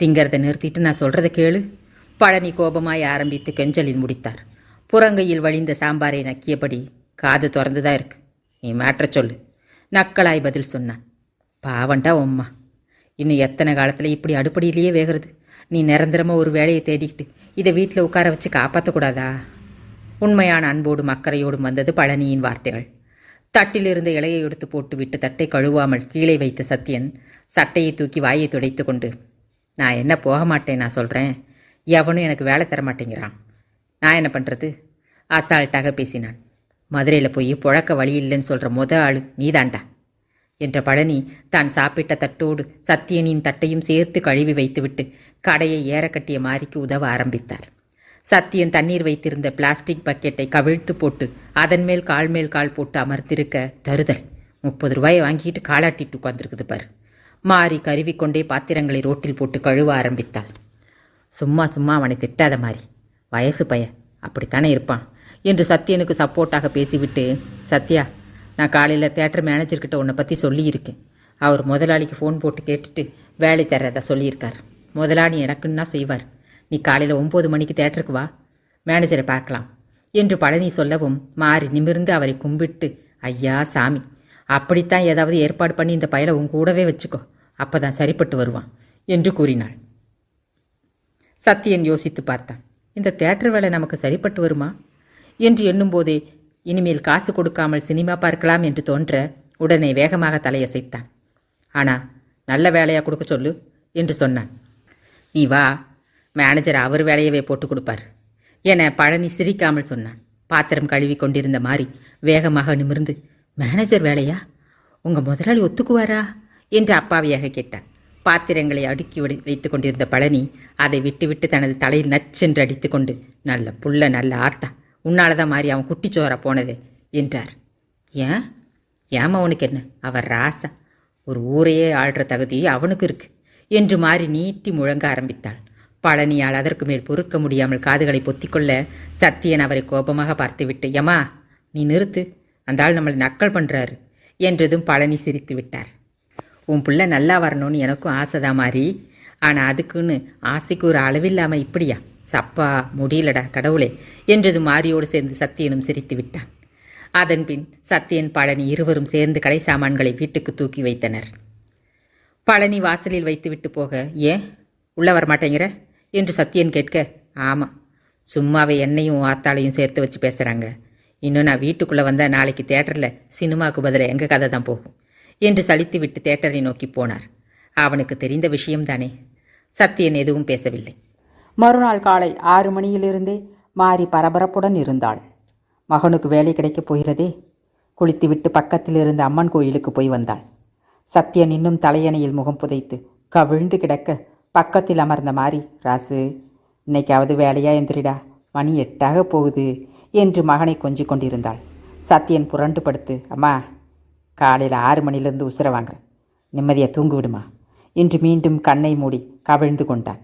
[SPEAKER 1] திங்கிறத நிறுத்திட்டு நான் சொல்கிறத கேளு. பழனி கோபமாய் ஆரம்பித்து கெஞ்சலில் முடித்தார். புறங்கையில் வழிந்த சாம்பாரை நக்கியபடி, காது திறந்துதான் இருக்கு, நீ மேற்ற சொல்லு நக்கலாய் பதில் சொன்னான். பாவண்டா உம்மா, இன்னும் எத்தனை காலத்தில் இப்படி அடுப்படியிலேயே வேகிறது? நீ நிரந்தரமாக ஒரு வேலையை தேடிக்கிட்டு இதை வீட்டில் உட்கார வச்சு காப்பாற்றக்கூடாதா? உண்மையான அன்போடும் அக்கறையோடும் வந்தது பழனியின் வார்த்தைகள். தட்டில் இருந்த இலையை எடுத்து போட்டு விட்டு தட்டை கழுவாமல் கீழே வைத்த சத்தியன் சட்டையை தூக்கி வாயை துடைத்து கொண்டு, நான் என்ன போக மாட்டேன், நான் சொல்கிறேன், எவனும் எனக்கு வேலை தர மாட்டேங்கிறான், நான் என்ன பண்ணுறது? அசால்ட்டாக பேசினான். மதுரையில் போய் புழக்க வழி இல்லைன்னு சொல்கிற ஆள் நீதாண்டா. என்ற பழனி தான் சாப்பிட்ட தட்டோடு சத்தியனின் தட்டையும் சேர்த்து கழுவி வைத்துவிட்டு கடையை ஏறக்கட்டிய மாரிக்கு உதவ ஆரம்பித்தார். சத்தியன் தண்ணீர் வைத்திருந்த பிளாஸ்டிக் பக்கெட்டை கவிழ்த்து போட்டு அதன் மேல் கால் போட்டு அமர்ந்திருக்க தருதல். 30 ரூபாயை வாங்கிட்டு காலாட்டிட்டு உட்காந்துருக்குது பார். மாறி கருவிக்கொண்டே பாத்திரங்களை ரோட்டில் போட்டு கழுவ ஆரம்பித்தாள். சும்மா அவனை திட்டாத மாதிரி, வயசு பைய அப்படித்தானே இருப்பான் என்று சத்தியனுக்கு சப்போர்ட்டாக பேசிவிட்டு, சத்யா, நான் காலையில் தேட்டர் மேனேஜர்கிட்ட உன்னை பற்றி சொல்லியிருக்கேன். அவர் முதலாளிக்கு ஃபோன் போட்டு கேட்டுட்டு வேலை தர்றதா சொல்லியிருக்கார். முதலாளி எனக்குன்னா செய்வார். நீ காலையில் 9 மணிக்கு தேட்டருக்கு வா, மேனேஜரை பார்க்கலாம் என்று பழனி சொல்லவும் மாறி நிமிர்ந்து அவரை கும்பிட்டு, ஐயா சாமி, அப்படித்தான் ஏதாவது ஏற்பாடு பண்ணி இந்த பயலை உன் கூடவே வச்சுக்கோ, அப்போ தான் சரிப்பட்டு வருவான் என்று கூறினாள். சத்தியன் யோசித்து பார்த்தான். இந்த தேட்டர் வேலை நமக்கு சரிப்பட்டு வருமா என்று எண்ணும்போதே இனிமேல் காசு கொடுக்காமல் சினிமா பார்க்கலாம் என்று தோன்ற உடனே வேகமாக தலையசைத்தான். ஆனால் நல்ல வேலையாக கொடுக்க சொல்லு என்று சொன்னான். நீ வா, மேனேஜர் அவர் வேலையவே போட்டு கொடுப்பார் என பழனி சிரிக்காமல் சொன்னான். பாத்திரம் கழுவி கொண்டிருந்த மாதிரி வேகமாக நிமிர்ந்து, மேனேஜர் வேலையா? உங்கள் முதலாளி ஒத்துக்குவாரா என்று அப்பாவியாக கேட்டான். பாத்திரங்களை அடுக்கி வைத்து கொண்டிருந்த பழனி அதை விட்டுவிட்டு தனது தலையில் நச்சென்று அடித்து கொண்டு, நல்ல புள்ள, நல்ல ஆத்தா, உன்னால்தான் மாறி அவன் குட்டிச்சோரா போனதே என்றார். ஏமா அவனுக்கு என்ன, அவர் ராசா, ஒரு ஊரையே ஆள்ற தகுதி அவனுக்கு இருக்கு என்று மாறி நீட்டி முழங்க ஆரம்பித்தாள். பழனியால் அதற்கு மேல் பொறுக்க முடியாமல் காதுகளை பொத்திக்கொள்ள சத்தியன் அவரை கோபமாக பார்த்துவிட்டு, யமா நீ நிறுத்து, அந்த ஆள் நம்மளை நக்கல் பண்ணுறாரு என்றதும் பழனி சிரித்து விட்டார். உன் பிள்ளை நல்லா வரணும்னு எனக்கும் ஆசைதான் மாறி, ஆனால் அதுக்குன்னு ஆசைக்கு ஒரு அளவில்லாமல் இப்படியா? சப்பா முடியலடா கடவுளே என்றது மாரியோடு சேர்ந்து சத்தியனும் சிரித்து விட்டான். அதன்பின் சத்தியன் பழனி இருவரும் சேர்ந்து கடை சாமான்களை வீட்டுக்கு தூக்கி வைத்தனர். பழனி வாசலில் வைத்துவிட்டு போக, ஏன் உள்ளே வரமாட்டேங்கிற என்று சத்தியன் கேட்க, ஆமாம், சும்மாவே என்னையும் ஆத்தாளையும் சேர்த்து வச்சு பேசுகிறாங்க. இன்னும் நான் வீட்டுக்குள்ளே வந்தால் நாளைக்கு தேட்டரில் சினிமாவுக்கு பதிலாக எங்கள் கதை தான் போகும் என்று சலித்து விட்டு தேட்டரை நோக்கி போனார். அவனுக்கு தெரிந்த விஷயம்தானே. சத்தியன் எதுவும் பேசவில்லை. மறுநாள் காலை 6 மணியிலிருந்தே மாறி பரபரப்புடன் இருந்தாள். மகனுக்கு வேலை கிடைக்கப் போகிறதே. குளித்துவிட்டு பக்கத்தில் இருந்த அம்மன் கோயிலுக்கு போய் வந்தாள். சத்தியன் இன்னும் தலையணையில் முகம் புதைத்து கவிழ்ந்து கிடக்க பக்கத்தில் அமர்ந்த மாறி, ராசு, இன்னைக்காவது வேலையா எந்திரிடா, மணி 8 போகுது என்று மகனை கொஞ்சிக் கொண்டிருந்தாள். சத்தியன் புரண்டு படுத்து, அம்மா, காலையில் 6 மணிலிருந்து உசுர வாங்குறேன், நிம்மதியாக தூங்கு விடுமா என்று மீண்டும் கண்ணை மூடி கவிழ்ந்து கொண்டான்.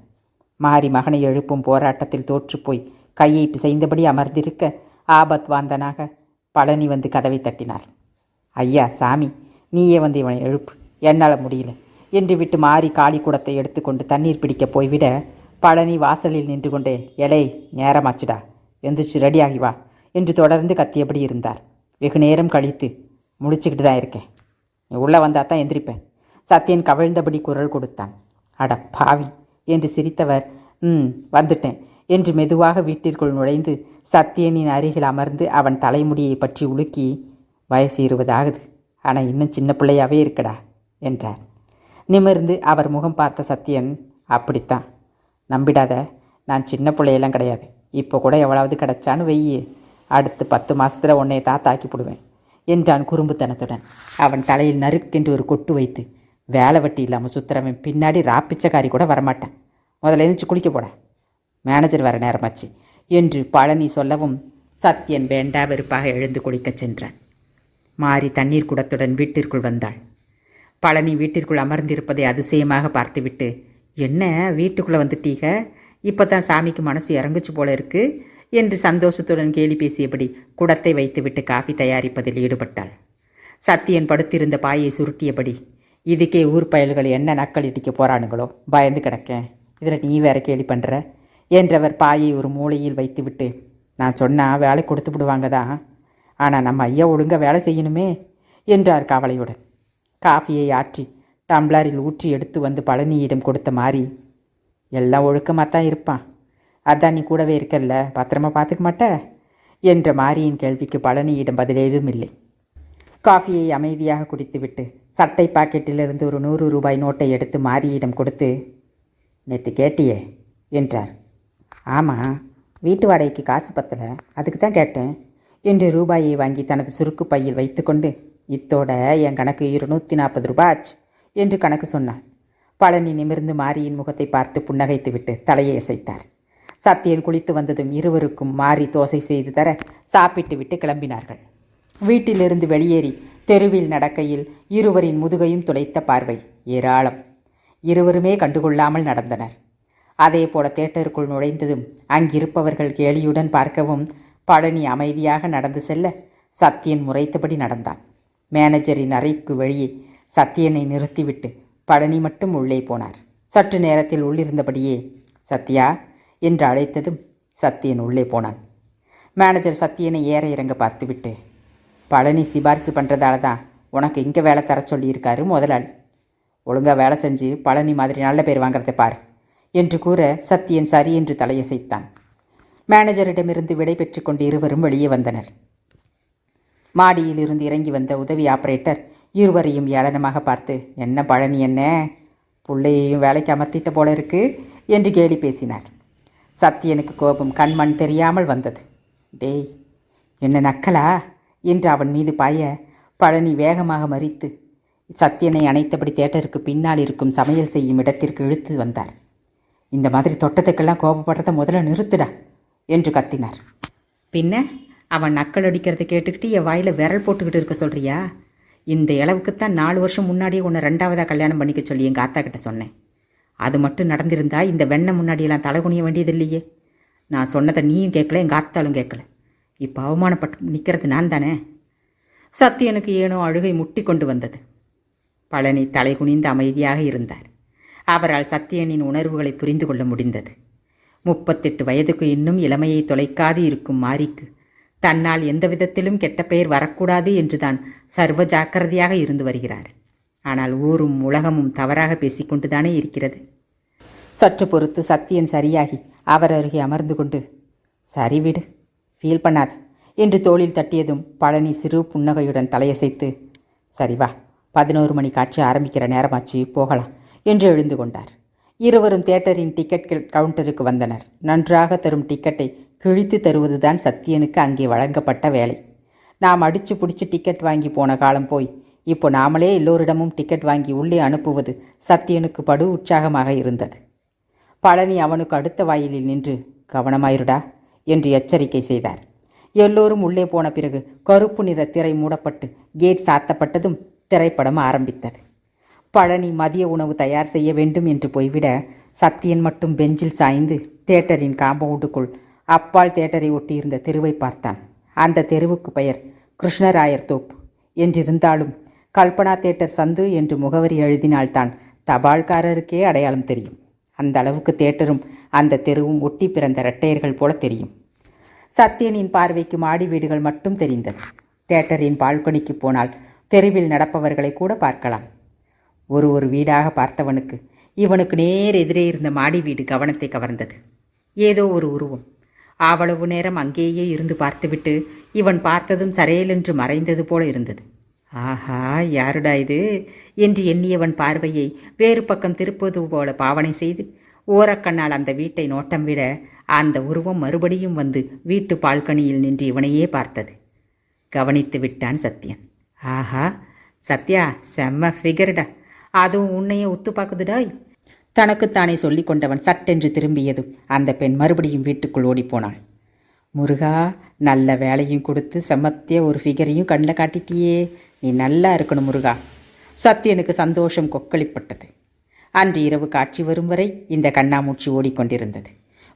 [SPEAKER 1] மாறி மகனை எழுப்பும் போராட்டத்தில் தோற்றுப்போய் கையை பிசைந்தபடி அமர்ந்திருக்க ஆபத் வாந்தனாக பழனி வந்து கதவை தட்டினார். ஐயா சாமி, நீயே வந்து இவனை எழுப்பு, என்னால் முடியல என்று விட்டு மாறி காளி குடத்தை எடுத்துக்கொண்டு தண்ணீர் பிடிக்க போய்விட பழனி வாசலில் நின்று கொண்டே, எலை நேரமாச்சுடா, எந்திரிச்சு ரெடியாகி வா என்று தொடர்ந்து கத்தியபடி இருந்தார். வெகு நேரம் கழித்து, முடிச்சுக்கிட்டு தான் இருக்கேன், நீ உள்ளே வந்தால் தான் எந்திரிப்பேன். சத்தியன் கவிழ்ந்தபடி குரல் கொடுத்தான். அட பாவி என்று சிரித்தவர், வந்துட்டேன் என்று மெதுவாக வீட்டிற்குள் நுழைந்து சத்தியனின் அருகில் அமர்ந்து அவன் தலைமுடியை பற்றி உலுக்கி, வயசு 20 ஆகுது, ஆனால் இன்னும் சின்ன பிள்ளையாவே இருக்கடா என்றார். நிமிர்ந்து அவர் முகம் பார்த்த சத்தியன், அப்படித்தான், நம்பிடாத, நான் சின்ன பிள்ளையெல்லாம் கிடையாது, இப்போ கூட எவ்வளவு கிடைச்சான்னு வெய்யி, அடுத்து 10 மாதத்தில் உன்னை தாத்தாக்கி போடுவேன் என்றான் குறும்புத்தனத்துடன். அவன் தலையில் நறுக்கென்று ஒரு கொட்டு வைத்து, வேலை வட்டி இல்லாமல் சுத்துறவன் பின்னாடி ராப்பிச்சக்காரி கூட வரமாட்டான், முதல்ல எழுந்துச்சு குளிக்க போட, மேனேஜர் வர நேரமாச்சு என்று பழனி சொல்லவும் சத்தியன் வேண்டா வெறுப்பாக எழுந்து குளிக்கச் சென்றான். மாறி தண்ணீர் குடத்துடன் வீட்டிற்குள் வந்தாள். பழனி வீட்டிற்குள் அமர்ந்திருப்பதை அதிசயமாக பார்த்துவிட்டு, என்ன வீட்டுக்குள்ளே வந்துட்டீங்க, இப்போ தான் சாமிக்கு மனசு இறங்குச்சு போல இருக்கு என்று சந்தோஷத்துடன் கேலி பேசியபடி குடத்தை வைத்துவிட்டு காஃபி தயாரிப்பதில் ஈடுபட்டாள். சத்தியன் படுத்திருந்த பாயை சுருட்டியபடி, இதுக்கே ஊர் பயல்கள் என்ன நக்கல் இடிக்க போகிறானுங்களோ, பயந்து கிடக்கேன், இதில் நீ வேற கேலி பண்ணுற என்றவர் பாயை ஒரு மூலையில் வைத்துவிட்டு, நான் சொன்னால் வேலை கொடுத்து விடுவாங்க தான், ஆனால் நம்ம ஐயா ஒழுங்காக வேலை செய்யணுமே என்றார் கவலையுடன். காஃபியை ஆற்றி டம்ளரில் ஊற்றி எடுத்து வந்து பழனியிடம் கொடுத்த மாறி, எல்லாம் ஒழுக்கமாக தான் இருப்பான், அதான் நீ கூடவே இருக்கல்ல, பத்திரமா பார்த்துக்க மாட்ட என்ற மாரியின் கேள்விக்கு பழனியிடம் பதில் ஏதும் இல்லை. காஃபியை அமைதியாக குடித்துவிட்டு சட்டை பாக்கெட்டிலிருந்து ஒரு 100 ரூபாய் நோட்டை எடுத்து மாரியிடம் கொடுத்து, நேற்று கேட்டியே என்றார். ஆமாம், வீட்டு வாடகைக்கு காசு பத்தலை, அதுக்கு தான் கேட்டேன் என்று ரூபாயை வாங்கி தனது சுருக்கு பையில் வைத்துக்கொண்டு இத்தோட என் கணக்கு 240 ரூபாய் ஆச்சு என்று கணக்கு சொன்னான். பழனி நிமிர்ந்து மாரியின் முகத்தை பார்த்து புன்னகைத்துவிட்டு தலையை அசைத்தார். சத்தியன் குளித்து வந்ததும் இருவருக்கும் மாரி தோசை செய்து தர சாப்பிட்டு விட்டு கிளம்பினார்கள். வீட்டிலிருந்து வெளியேறி தெருவில் நடக்கையில் இருவரின் முதுகையும் துளைத்த பார்வை ஏராளம். இருவருமே கண்டுகொள்ளாமல் நடந்தனர். அதே போல தேட்டருக்குள் நுழைந்ததும் அங்கிருப்பவர்கள் கேலியுடன் பார்க்கவும் பழனி அமைதியாக நடந்து செல்ல சத்தியன் முறைத்தபடி நடந்தான். மேனேஜரின் அறைக்கு வெளியே சத்தியனை நிறுத்திவிட்டு பழனி மட்டும் உள்ளே போனார். சற்று நேரத்தில் உள்ளிருந்தபடியே சத்யா என்று அழைத்ததும் சத்தியன் உள்ளே போனான். மேனேஜர் சத்தியனை ஏற இறங்க பார்த்துவிட்டு, பழனி சிபாரிசு பண்ணுறதால தான் உனக்கு இங்கே வேலை தர சொல்லியிருக்காரு முதலாளி. ஒழுங்காக வேலை செஞ்சு பழனி மாதிரி நல்ல பேர் வாங்கிறத பார் என்று கூற சத்தியன் சரி என்று தலையசைத்தான். மேனேஜரிடமிருந்து விடை பெற்று கொண்டு இருவரும் வெளியே வந்தனர். மாடியில் இருந்து இறங்கி வந்த உதவி ஆபரேட்டர் இருவரையும் ஏளனமாக பார்த்து, என்ன பழனி, என்ன புள்ளையையும் வேலைக்கு அமர்த்திட்ட போல இருக்கு என்று கேலி பேசினார். சத்தியனுக்கு கோபம் கண்மண் தெரியாமல் வந்தது. டேய், என்ன நக்கலா என்று அவன் மீது பாய பழனி வேகமாக மறித்து சத்தியனை அணைத்தபடி தேட்டருக்கு பின்னால் இருக்கும் சமையல் செய்யும் இடத்திற்கு இழுத்து வந்தார். இந்த மாதிரி தொட்டத்துக்கெல்லாம் கோபப்படுறத முதல்ல நிறுத்துடா என்று கத்தினார். பின்ன அவன் நக்கல் அடிக்கிறத கேட்டுக்கிட்டு என் வாயில் விரல் போட்டுக்கிட்டு இருக்க சொல்கிறியா? இந்த அளவுக்குத்தான் 4 வருஷம் முன்னாடியே உன்னை 2ஆவதாக கல்யாணம் பண்ணிக்க சொல்லி எங்கள் ஆத்தா கிட்ட சொன்னேன். அது மட்டும் நடந்திருந்தா இந்த வெண்ணை முன்னாடியெல்லாம் தலை குனிய வேண்டியது இல்லையே. நான் சொன்னதை நீயும் கேட்கல, எங்கள் ஆத்தாலும் கேட்கல. இப்போ அவமானப்பட்டு நிற்கிறது நான் தானே. சத்தியனுக்கு ஏனோ அழுகை முட்டி கொண்டு வந்தது. பழனி தலை குனிந்து அமைதியாக இருந்தார். அவரால் சத்தியனின் உணர்வுகளை புரிந்து கொள்ள முடிந்தது. 38 வயதுக்கு இன்னும் இளமையை தொலைக்காது இருக்கும் மாரிக்கு தன்னால் எந்த விதத்திலும் கெட்ட பெயர் வரக்கூடாது என்றுதான் சர்வ ஜாக்கிரதையாக இருந்து வருகிறார். ஆனால் ஊரும் உலகமும் தவறாக பேசிக்கொண்டுதானே இருக்கிறது. சற்று பொறுத்து சத்தியன் சரியாகி அவர் அருகே அமர்ந்து கொண்டு, சரி விடு, ஃபீல் பண்ணாத என்று தோளில் தட்டியதும் பழனி சிறு புன்னகையுடன் தலையசைத்து, சரி வா, 11 மணி காட்சி ஆரம்பிக்கிற நேரமாச்சு, போகலாம் என்று எழுந்து கொண்டார். இருவரும் தியேட்டரின் டிக்கெட் கவுண்டருக்கு வந்தனர். நன்றாக தரும் டிக்கெட்டை கிழித்து தருவதுதான் சத்தியனுக்கு அங்கே வழங்கப்பட்ட வேலை. நாம் அடித்து பிடிச்சி டிக்கெட் வாங்கி போன காலம் போய் இப்போ நாமளே எல்லோரிடமும் டிக்கெட் வாங்கி உள்ளே அனுப்புவது சத்தியனுக்கு படு உற்சாகமாக இருந்தது. பழனி அவனுக்கு அடுத்த வாயிலில் நின்று, கவனமாயிருடா என்று எச்சரிக்கை செய்தார். எல்லோரும் உள்ளே போன பிறகு கருப்பு நிற திரை மூடப்பட்டு கேட் சாத்தப்பட்டதும் திரைப்படம் ஆரம்பித்தது. பழனி மதிய உணவு தயார் செய்ய வேண்டும் என்று போய்விட சத்தியன் மட்டும் பெஞ்சில் சாய்ந்து தியேட்டரின் காம்பவுண்டுக்குள் அப்பால் தியேட்டரை ஒட்டியிருந்த தெருவை பார்த்தான். அந்த தெருவுக்கு பெயர் கிருஷ்ணராயர் தோப்பு என்றிருந்தாலும் கல்பனா தியேட்டர் சந்து என்று முகவரி எழுதினால்தான் தபால்காரருக்கே அடையாளம் தெரியும். அந்த அளவுக்கு தியேட்டரும் அந்த தெருவும் ஒட்டி பிறந்த இரட்டையர்கள் போல தெரியும். சத்தியனின் பார்வைக்கு மாடி வீடுகள் மட்டும் தெரிந்தது. தியேட்டரின் பால்கனிக்கு போனால் தெருவில் நடப்பவர்களை கூட பார்க்கலாம். ஒரு வீடாக பார்த்தவனுக்கு இவனுக்கு நேர் எதிரே இருந்த மாடி வீடு கவனத்தை கவர்ந்தது. ஏதோ ஒரு உருவம் அவ்வளவு நேரம் அங்கேயே இருந்து பார்த்துவிட்டு இவன் பார்த்ததும் சரையலென்று மறைந்தது போல இருந்தது. ஆஹா, யாருடா இது என்று எண்ணியவன் பார்வையை வேறு பக்கம் திருப்பது போல பாவனை செய்து ஓரக்கண்ணால் அந்த வீட்டை நோட்டம் விட அந்த உருவம் மறுபடியும் வந்து வீட்டு பால்கனியில் நின்று இவனையே பார்த்தது. கவனித்து விட்டான் சத்யன். ஆஹா, சத்யா, செம்ம ஃபிகர்டா, அதுவும் உன்னையே ஒத்து பார்க்குதுடாய். தனக்குத்தானே சொல்லி கொண்டவன் சட்டென்று திரும்பியதும் அந்த பெண் மறுபடியும் வீட்டுக்குள் ஓடிப்போனாள். முருகா, நல்ல வேலையும் கொடுத்து செம்மத்திய ஒரு ஃபிகரையும் கண்ணில் காட்டிட்டியே, நீ நல்லா இருக்கணும் முருகா. சத்தியனுக்கு சந்தோஷம் கொக்களிப்பட்டது. அன்று இரவு காட்சி வரும் வரை இந்த கண்ணாமூச்சி ஓடிக்கொண்டிருந்தது.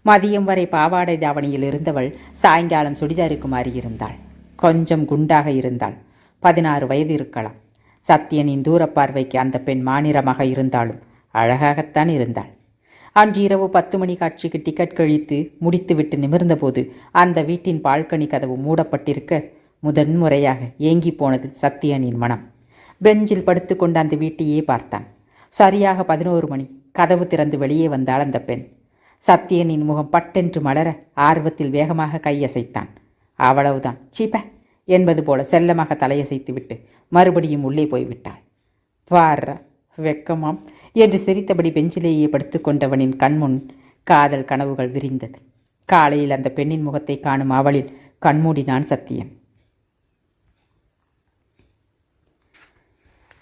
[SPEAKER 1] மதியம் வரை பாவாடை தாவணியில் இருந்தவள் சாயங்காலம் சுடிதாருக்கு மாறியிருந்தாள். கொஞ்சம் குண்டாக இருந்தாள். 16 வயது இருக்கலாம். சத்தியனின் தூரப்பார்வைக்கு அந்த பெண் மாநிறமாக இருந்தாலும் அழகாகத்தான் இருந்தாள். அன்று இரவு 10 மணி காட்சிக்கு டிக்கெட் கழித்து முடித்துவிட்டு நிமிர்ந்தபோது அந்த வீட்டின் பால்கனி கதவு மூடப்பட்டிருக்க முதன்முறையாக ஏங்கி போனது சத்தியனின் மனம். பெஞ்சில் படுத்துக்கொண்டு அந்த வீட்டையே பார்த்தான். சரியாக 11 மணி. கதவு திறந்து வெளியே வந்தாள் அந்த பெண். சத்தியனின் முகம் பட்டென்று மலர ஆர்வத்தில் வேகமாக கையசைத்தான். அவ்வளவுதான், சீப்ப என்பது போல செல்லமாக தலையசைத்து விட்டு மறுபடியும் உள்ளே போய்விட்டாள். பார், வெக்கமாம் என்று சிரித்தபடி பெஞ்சிலேயே படுத்து கொண்டவனின் கண்முன் காதல் கனவுகள் விரிந்தது. காலையில் அந்த பெண்ணின் முகத்தை காணும் அவளில் கண்மூடினான் சத்தியன்.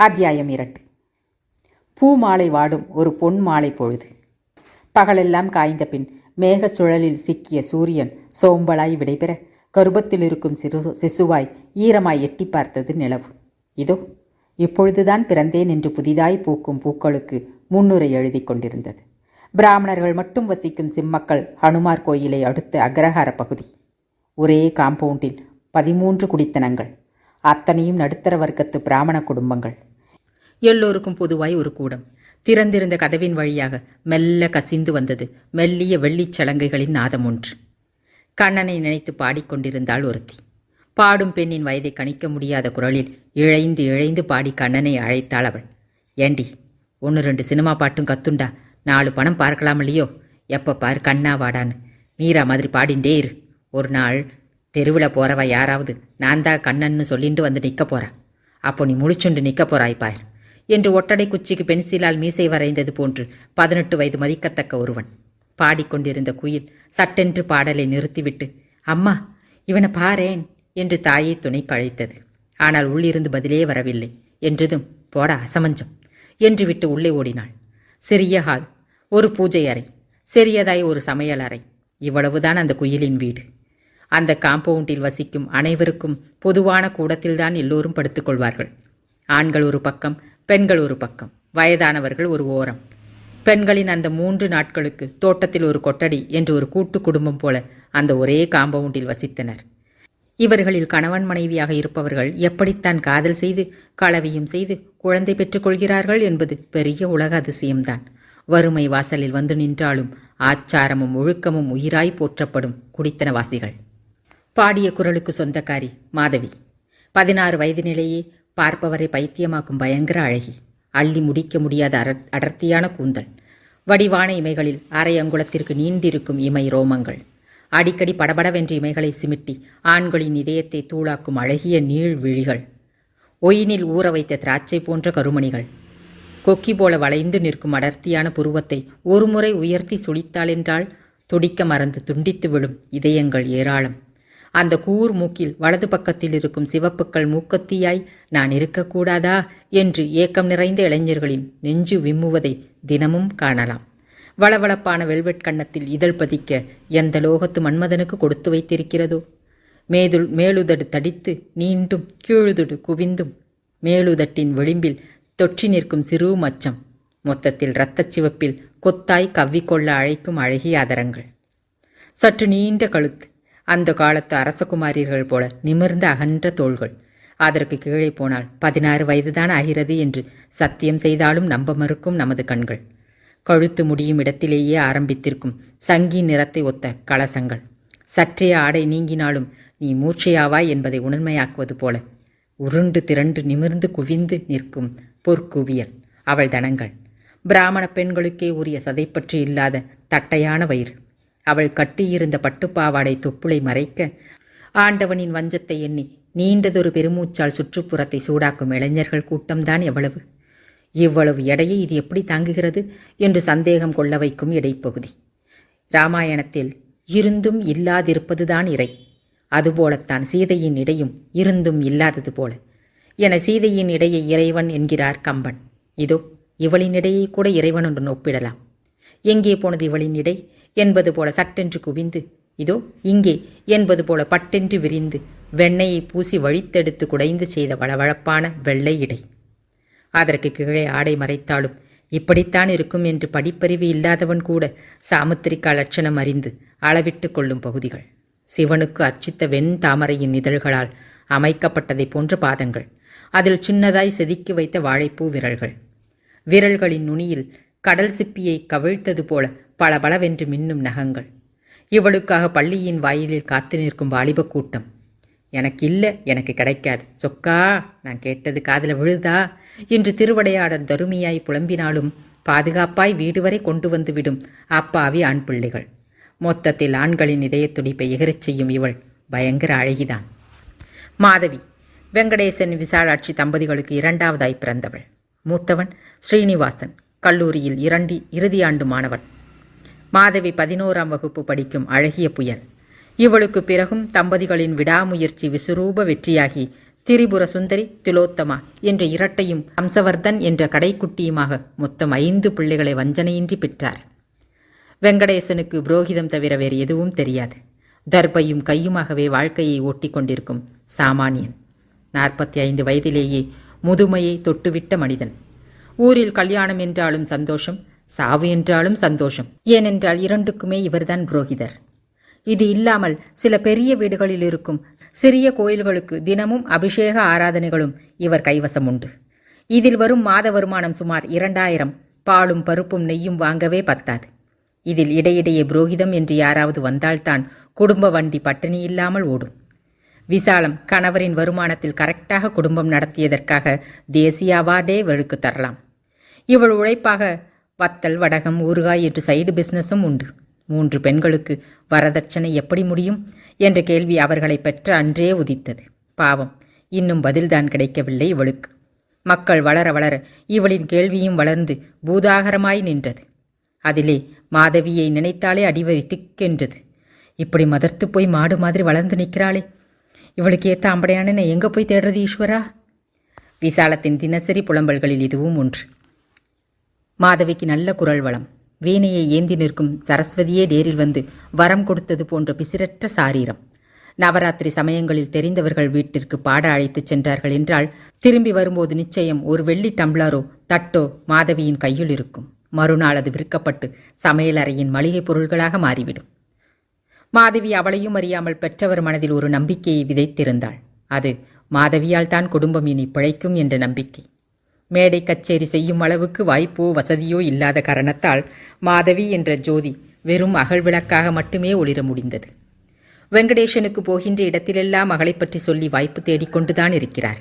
[SPEAKER 1] அத்தியாயம் 2. பூமாலை வாடும் ஒரு பொன் மாலை பொழுது. பகலெல்லாம் காய்ந்த பின் மேக சுழலில் சிக்கிய சூரியன் சோம்பலாய் விடைபெற கருபத்தில் இருக்கும் சிசுவாய் ஈரமாய் எட்டி பார்த்தது நிலவு. இதோ இப்பொழுதுதான் பிறந்தேன் என்று புதிதாய் பூக்கும் பூக்களுக்கு முன்னுரை எழுதி கொண்டிருந்தது. பிராமணர்கள் மட்டும் வசிக்கும் சிம்மக்கள் ஹனுமார் கோயிலை அடுத்த அக்ரஹார பகுதி. ஒரே காம்பவுண்டில் 13 குடித்தனங்கள், அத்தனையும் நடுத்தர வர்க்கத்து பிராமண குடும்பங்கள். எல்லோருக்கும் பொதுவாய் ஒரு கூடம். திறந்திருந்த கதவின் வழியாக மெல்ல கசிந்து வந்தது மெல்லிய வெள்ளிச் சலங்கைகளின் நாதம் ஒன்று. கண்ணனை நினைத்து பாடிக்கொண்டிருந்தாள் ஒருத்தி. பாடும் பெண்ணின் வயதை கணிக்க முடியாத குரலில் இழைந்து இழைந்து பாடி கண்ணனை அழைத்தாள் அவள். ஏண்டி, 1-2 சினிமா பாட்டும் கத்துண்டா 4 பணம் பார்க்கலாம் இல்லையோ? எப்போ பாரு கண்ணா வாடான்னு மீரா மாதிரி பாடிண்டே இரு. ஒரு நாள் தெருவில் போகிறவ யாராவது நான் தான் கண்ணன்னு சொல்லிட்டு வந்து நிற்க போகிறா. அப்போ நீ முழிச்சுண்டு நிற்க போகிறாய்ப்பார் என்று ஒட்டடை குச்சிக்கு பென்சிலால் மீசை வரைந்தது போன்று 18 வயது மதிக்கத்தக்க ஒருவன். பாடிக்கொண்டிருந்த குயில் சட்டென்று பாடலை நிறுத்திவிட்டு, அம்மா இவனை பாரேன் என்று தாயை துணை கழைத்தது. ஆனால் உள்ளிருந்து பதிலே வரவில்லை. என்றதும் போடா அசமஞ்சம் என்று விட்டு உள்ளே ஓடினாள். சிறிய ஹால், ஒரு பூஜை அறை, சிறியதாய் ஒரு சமையல் அறை, இவ்வளவுதான் அந்த குயிலின் வீடு. அந்த காம்பவுண்டில் வசிக்கும் அனைவருக்கும் பொதுவான கூடத்தில்தான் எல்லோரும் படுத்துக்கொள்வார்கள். ஆண்கள் ஒரு பக்கம், பெண்கள் ஒரு பக்கம், வயதானவர்கள் ஒரு ஓரம். பெண்களின் அந்த 3 நாட்களுக்கு தோட்டத்தில் ஒரு கொட்டடி என்று ஒரு கூட்டு குடும்பம் போல அந்த ஒரே காம்பவுண்டில் வசித்தனர். இவர்களில் கணவன் மனைவியாக இருப்பவர்கள் எப்படித்தான் காதல் செய்து கலவியும் செய்து குழந்தை பெற்றுக்கொள்கிறார்கள் என்பது பெரிய உலக அதிசயம்தான். வறுமை வாசலில் வந்து நின்றாலும் ஆச்சாரமும் ஒழுக்கமும் உயிராய் போற்றப்படும் குடித்தனவாசிகள். பாடிய குரலுக்கு சொந்தக்காரி மாதவி. 16 வயது நிலையே பார்ப்பவரை பைத்தியமாக்கும் பயங்கர அழகி. அள்ளி முடிக்க முடியாத அடர்த்தியான கூந்தல், வடிவான இமைகளில் அரை அங்குலத்திற்கு நீண்டிருக்கும் இமை ரோமங்கள், அடிக்கடி படபடவென்ற இமைகளை சிமிட்டி ஆண்களின் இதயத்தை தூளாக்கும் அழகிய நீள் விழிகள், ஒயினில் ஊற வைத்த திராட்சை போன்ற கருமணிகள், கொக்கி போல வளைந்து நிற்கும் அடர்த்தியான புருவத்தை ஒருமுறை உயர்த்தி சுழித்தாளென்றால் துடிக்க மறந்து துண்டித்து விழும் இதயங்கள் ஏராளம். அந்த கூர் மூக்கில் வலது பக்கத்தில் இருக்கும் சிவப்புக்கள் மூக்கத்தியாய் நான் இருக்கக்கூடாதா என்று ஏக்கம் நிறைந்த இளைஞர்களின் நெஞ்சு விம்முவதை தினமும் காணலாம். வளவளப்பான வெல்வெட் கன்னத்தில் இதழ் பதிக்க எந்த லோகத்து மன்மதனுக்கு கொடுத்து வைத்திருக்கிறதோ? மேலுதடு தடித்து நீண்டும் கீழுதடு குவிந்தும் மேலுதட்டின் விளிம்பில் தொற்றி நிற்கும் சிறு மச்சம், மொத்தத்தில் இரத்தச் சிவப்பில் கொத்தாய் கவ்விக்கொள்ள அழைக்கும் அழகிய அதரங்கள், சற்று நீண்ட கழுத்து, அந்த காலத்து அரசகுமாரியர்கள் போல நிமிர்ந்த அகன்ற தோள்கள். அதற்கு கீழே போனால் 16 வயதுதான் ஆகிறது என்று சத்தியம் செய்தாலும் நம்ப மறுக்கும் நமது கண்கள். கழுத்து முடியும் இடத்திலேயே ஆரம்பித்திருக்கும் சங்கி நிறத்தை ஒத்த கலசங்கள், சற்றே ஆடை நீங்கினாலும் நீ மூர்ச்சையாவாய் என்பதை உண்மையாக்குவது போல உருண்டு திரண்டு நிமிர்ந்து குவிந்து நிற்கும் பொற்குவியல் அவள் தனங்கள். பிராமண பெண்களுக்கே உரிய சதைப்பற்று இல்லாத தட்டையான வயிறு. அவள் கட்டியிருந்த பட்டுப்பாவாடை தொப்புளை மறைக்க ஆண்டவனின் வஞ்சத்தை எண்ணி நீண்டதொரு பெருமூச்சால் சுற்றுப்புறத்தை சூடாக்கும் இளைஞர்கள் கூட்டம்தான் எவ்வளவு! இவ்வளவு எடையை இது எப்படி தாங்குகிறது என்று சந்தேகம் கொள்ள வைக்கும் இடைப்பகுதி. இராமாயணத்தில் இருந்தும் இல்லாதிருப்பதுதான் இறை, அதுபோலத்தான் சீதையின் இடையும் இருந்தும் இல்லாதது போல என சீதையின் இடையை இறைவன் என்கிறார் கம்பன். இதோ இவளின் இடையை கூட இறைவனுடன் ஒப்பிடலாம். எங்கே போனது இவளின் இடை என்பது போல சட்டென்று குவிந்து, இதோ இங்கே என்பது போல பட்டென்று விரிந்து வெண்ணெயை பூசி வழித்தெடுத்து குடைந்து செய்த வளவளப்பான வெள்ளை இடை. அதற்கு கீழே ஆடை மறைத்தாலும் இப்படித்தான் இருக்கும் என்று படிப்பறிவு இல்லாதவன் கூட சாமுத்திரிகா லட்சணம் அறிந்து அளவிட்டு கொள்ளும் பகுதிகள். சிவனுக்கு அர்ச்சித்த வெண் தாமரையின் இதழ்களால் அமைக்கப்பட்டதை போன்ற பாதங்கள், அதில் சின்னதாய் செதுக்கி வைத்த வாழைப்பூ விரல்கள், விரல்களின் நுனியில் கடல் சிப்பியை கவிழ்த்தது போல பளபளவென்று மின்னும் நகங்கள். இவளுக்காக பள்ளியின் வாயிலில் காத்து நிற்கும் வாலிப கூட்டம். எனக்கு இல்லை, எனக்கு கிடைக்காது, சொக்கா நான் கேட்டது காதில் விழுதா என்று திருவடையாடர் தருமியாய் புலம்பினாலும் பாதுகாப்பாய் வீடு வரை கொண்டு வந்து விடும் அப்பாவி ஆண் பிள்ளைகள். மொத்தத்தில் ஆண்களின் இதயத் துடிப்பை எகரச் செய்யும் இவள் பயங்கர அழகிதான். மாதவி வெங்கடேசன் விசாலாட்சி தம்பதிகளுக்கு 2வதாய் பிறந்தவள். மூத்தவன் ஸ்ரீனிவாசன், கல்லூரியில் இறுதி ஆண்டு மாணவன். மாதவி 11ஆம் வகுப்பு படிக்கும் அழகிய புயல். இவளுக்கு பிறகும் தம்பதிகளின் விடாமுயற்சி விசுரூப வெற்றியாகி திரிபுர சுந்தரி, திலோத்தமா என்ற இரட்டையும் ஹம்சவர்தன் என்ற கடைக்குட்டியுமாக மொத்தம் 5 பிள்ளைகளை வஞ்சனையின்றி பெற்றார். வெங்கடேசனுக்கு புரோகிதம் தவிர வேறு எதுவும் தெரியாது. தர்பையும் கையுமாகவே வாழ்க்கையை ஓட்டி கொண்டிருக்கும் சாமானியன். 45 வயதிலேயே முதுமையை தொட்டுவிட்ட மனிதன். ஊரில் கல்யாணம் என்றாலும் சந்தோஷம், சாவு என்றாலும் சந்தோஷம். ஏனென்றால் இரண்டுக்குமே இவர்தான் புரோகிதர். இது இல்லாமல் சில பெரிய வீடுகளில் இருக்கும் சிறிய கோயில்களுக்கு தினமும் அபிஷேக ஆராதனைகளும் இவர் கைவசம் உண்டு. இதில் வரும் மாத வருமானம் சுமார் 2000. பாலும் பருப்பும் நெய்யும் வாங்கவே பத்தாது. இதில் இடையிடையே புரோகிதம் என்று யாராவது வந்தால்தான் குடும்ப வண்டி பட்டினி இல்லாமல் ஓடும். விசாலம் கணவரின் வருமானத்தில் கரெக்டாக குடும்பம் நடத்தியதற்காக தேசிய அவார்டே வெளுக்கு தரலாம். இவள் உழைப்பாக வத்தல், வடகம், ஊறுகாய் என்று சைடு பிஸ்னஸும் உண்டு. 3 பெண்களுக்கு வரதட்சணை எப்படி முடியும் என்ற கேள்வி அவர்களை பெற்ற அன்றே உதித்தது. பாவம், இன்னும் பதில்தான் கிடைக்கவில்லை இவளுக்கு. மக்கள் வளர வளர இவளின் கேள்வியும் வளர்ந்து பூதாகரமாய் நின்றது. அதிலே மாதவியை நினைத்தாலே அடிவரி திக்கென்றது. இப்படி மதர்த்து போய் மாடு மாதிரி வளர்ந்து நிற்கிறாளே, இவளுக்கு ஏற்ற ஆம்படையான எங்கே போய் தேடுறது ஈஸ்வரா? விசாலத்தின் தினசரி புலம்பல்களில் இதுவும் ஒன்று. மாதவிக்கு நல்ல குரல் வளம். வீணையை ஏந்தி நிற்கும் சரஸ்வதியே நேரில் வந்து வரம் கொடுத்தது போன்ற பிசிரற்ற சாரீரம். நவராத்திரி சமயங்களில் தெரிந்தவர்கள் வீட்டிற்கு பாட அழைத்துச் சென்றார்கள் என்றால் திரும்பி வரும்போது நிச்சயம் ஒரு வெள்ளி டம்ளரோ தட்டோ மாதவியின் கையில் இருக்கும். மறுநாள் அது விற்கப்பட்டு சமையலறையின் மளிகை பொருள்களாக மாறிவிடும். மாதவி அவளையும் அறியாமல் பெற்றவர் மனதில் ஒரு நம்பிக்கையை விதைத்திருந்தாள். அது மாதவியால் தான் குடும்பம் இனி பிழைக்கும் என்ற நம்பிக்கை. மேடை கச்சேரி செய்யும் அளவுக்கு வாய்ப்போ வசதியோ இல்லாத காரணத்தால் மாதவி என்ற ஜோதி வெறும் அகல் விளக்காக மட்டுமே ஒளிர முடிந்தது. வெங்கடேசனுக்கு போகின்ற இடத்திலெல்லாம் மகளை பற்றி சொல்லி வாய்ப்பு தேடிக்கொண்டுதான் இருக்கிறார்.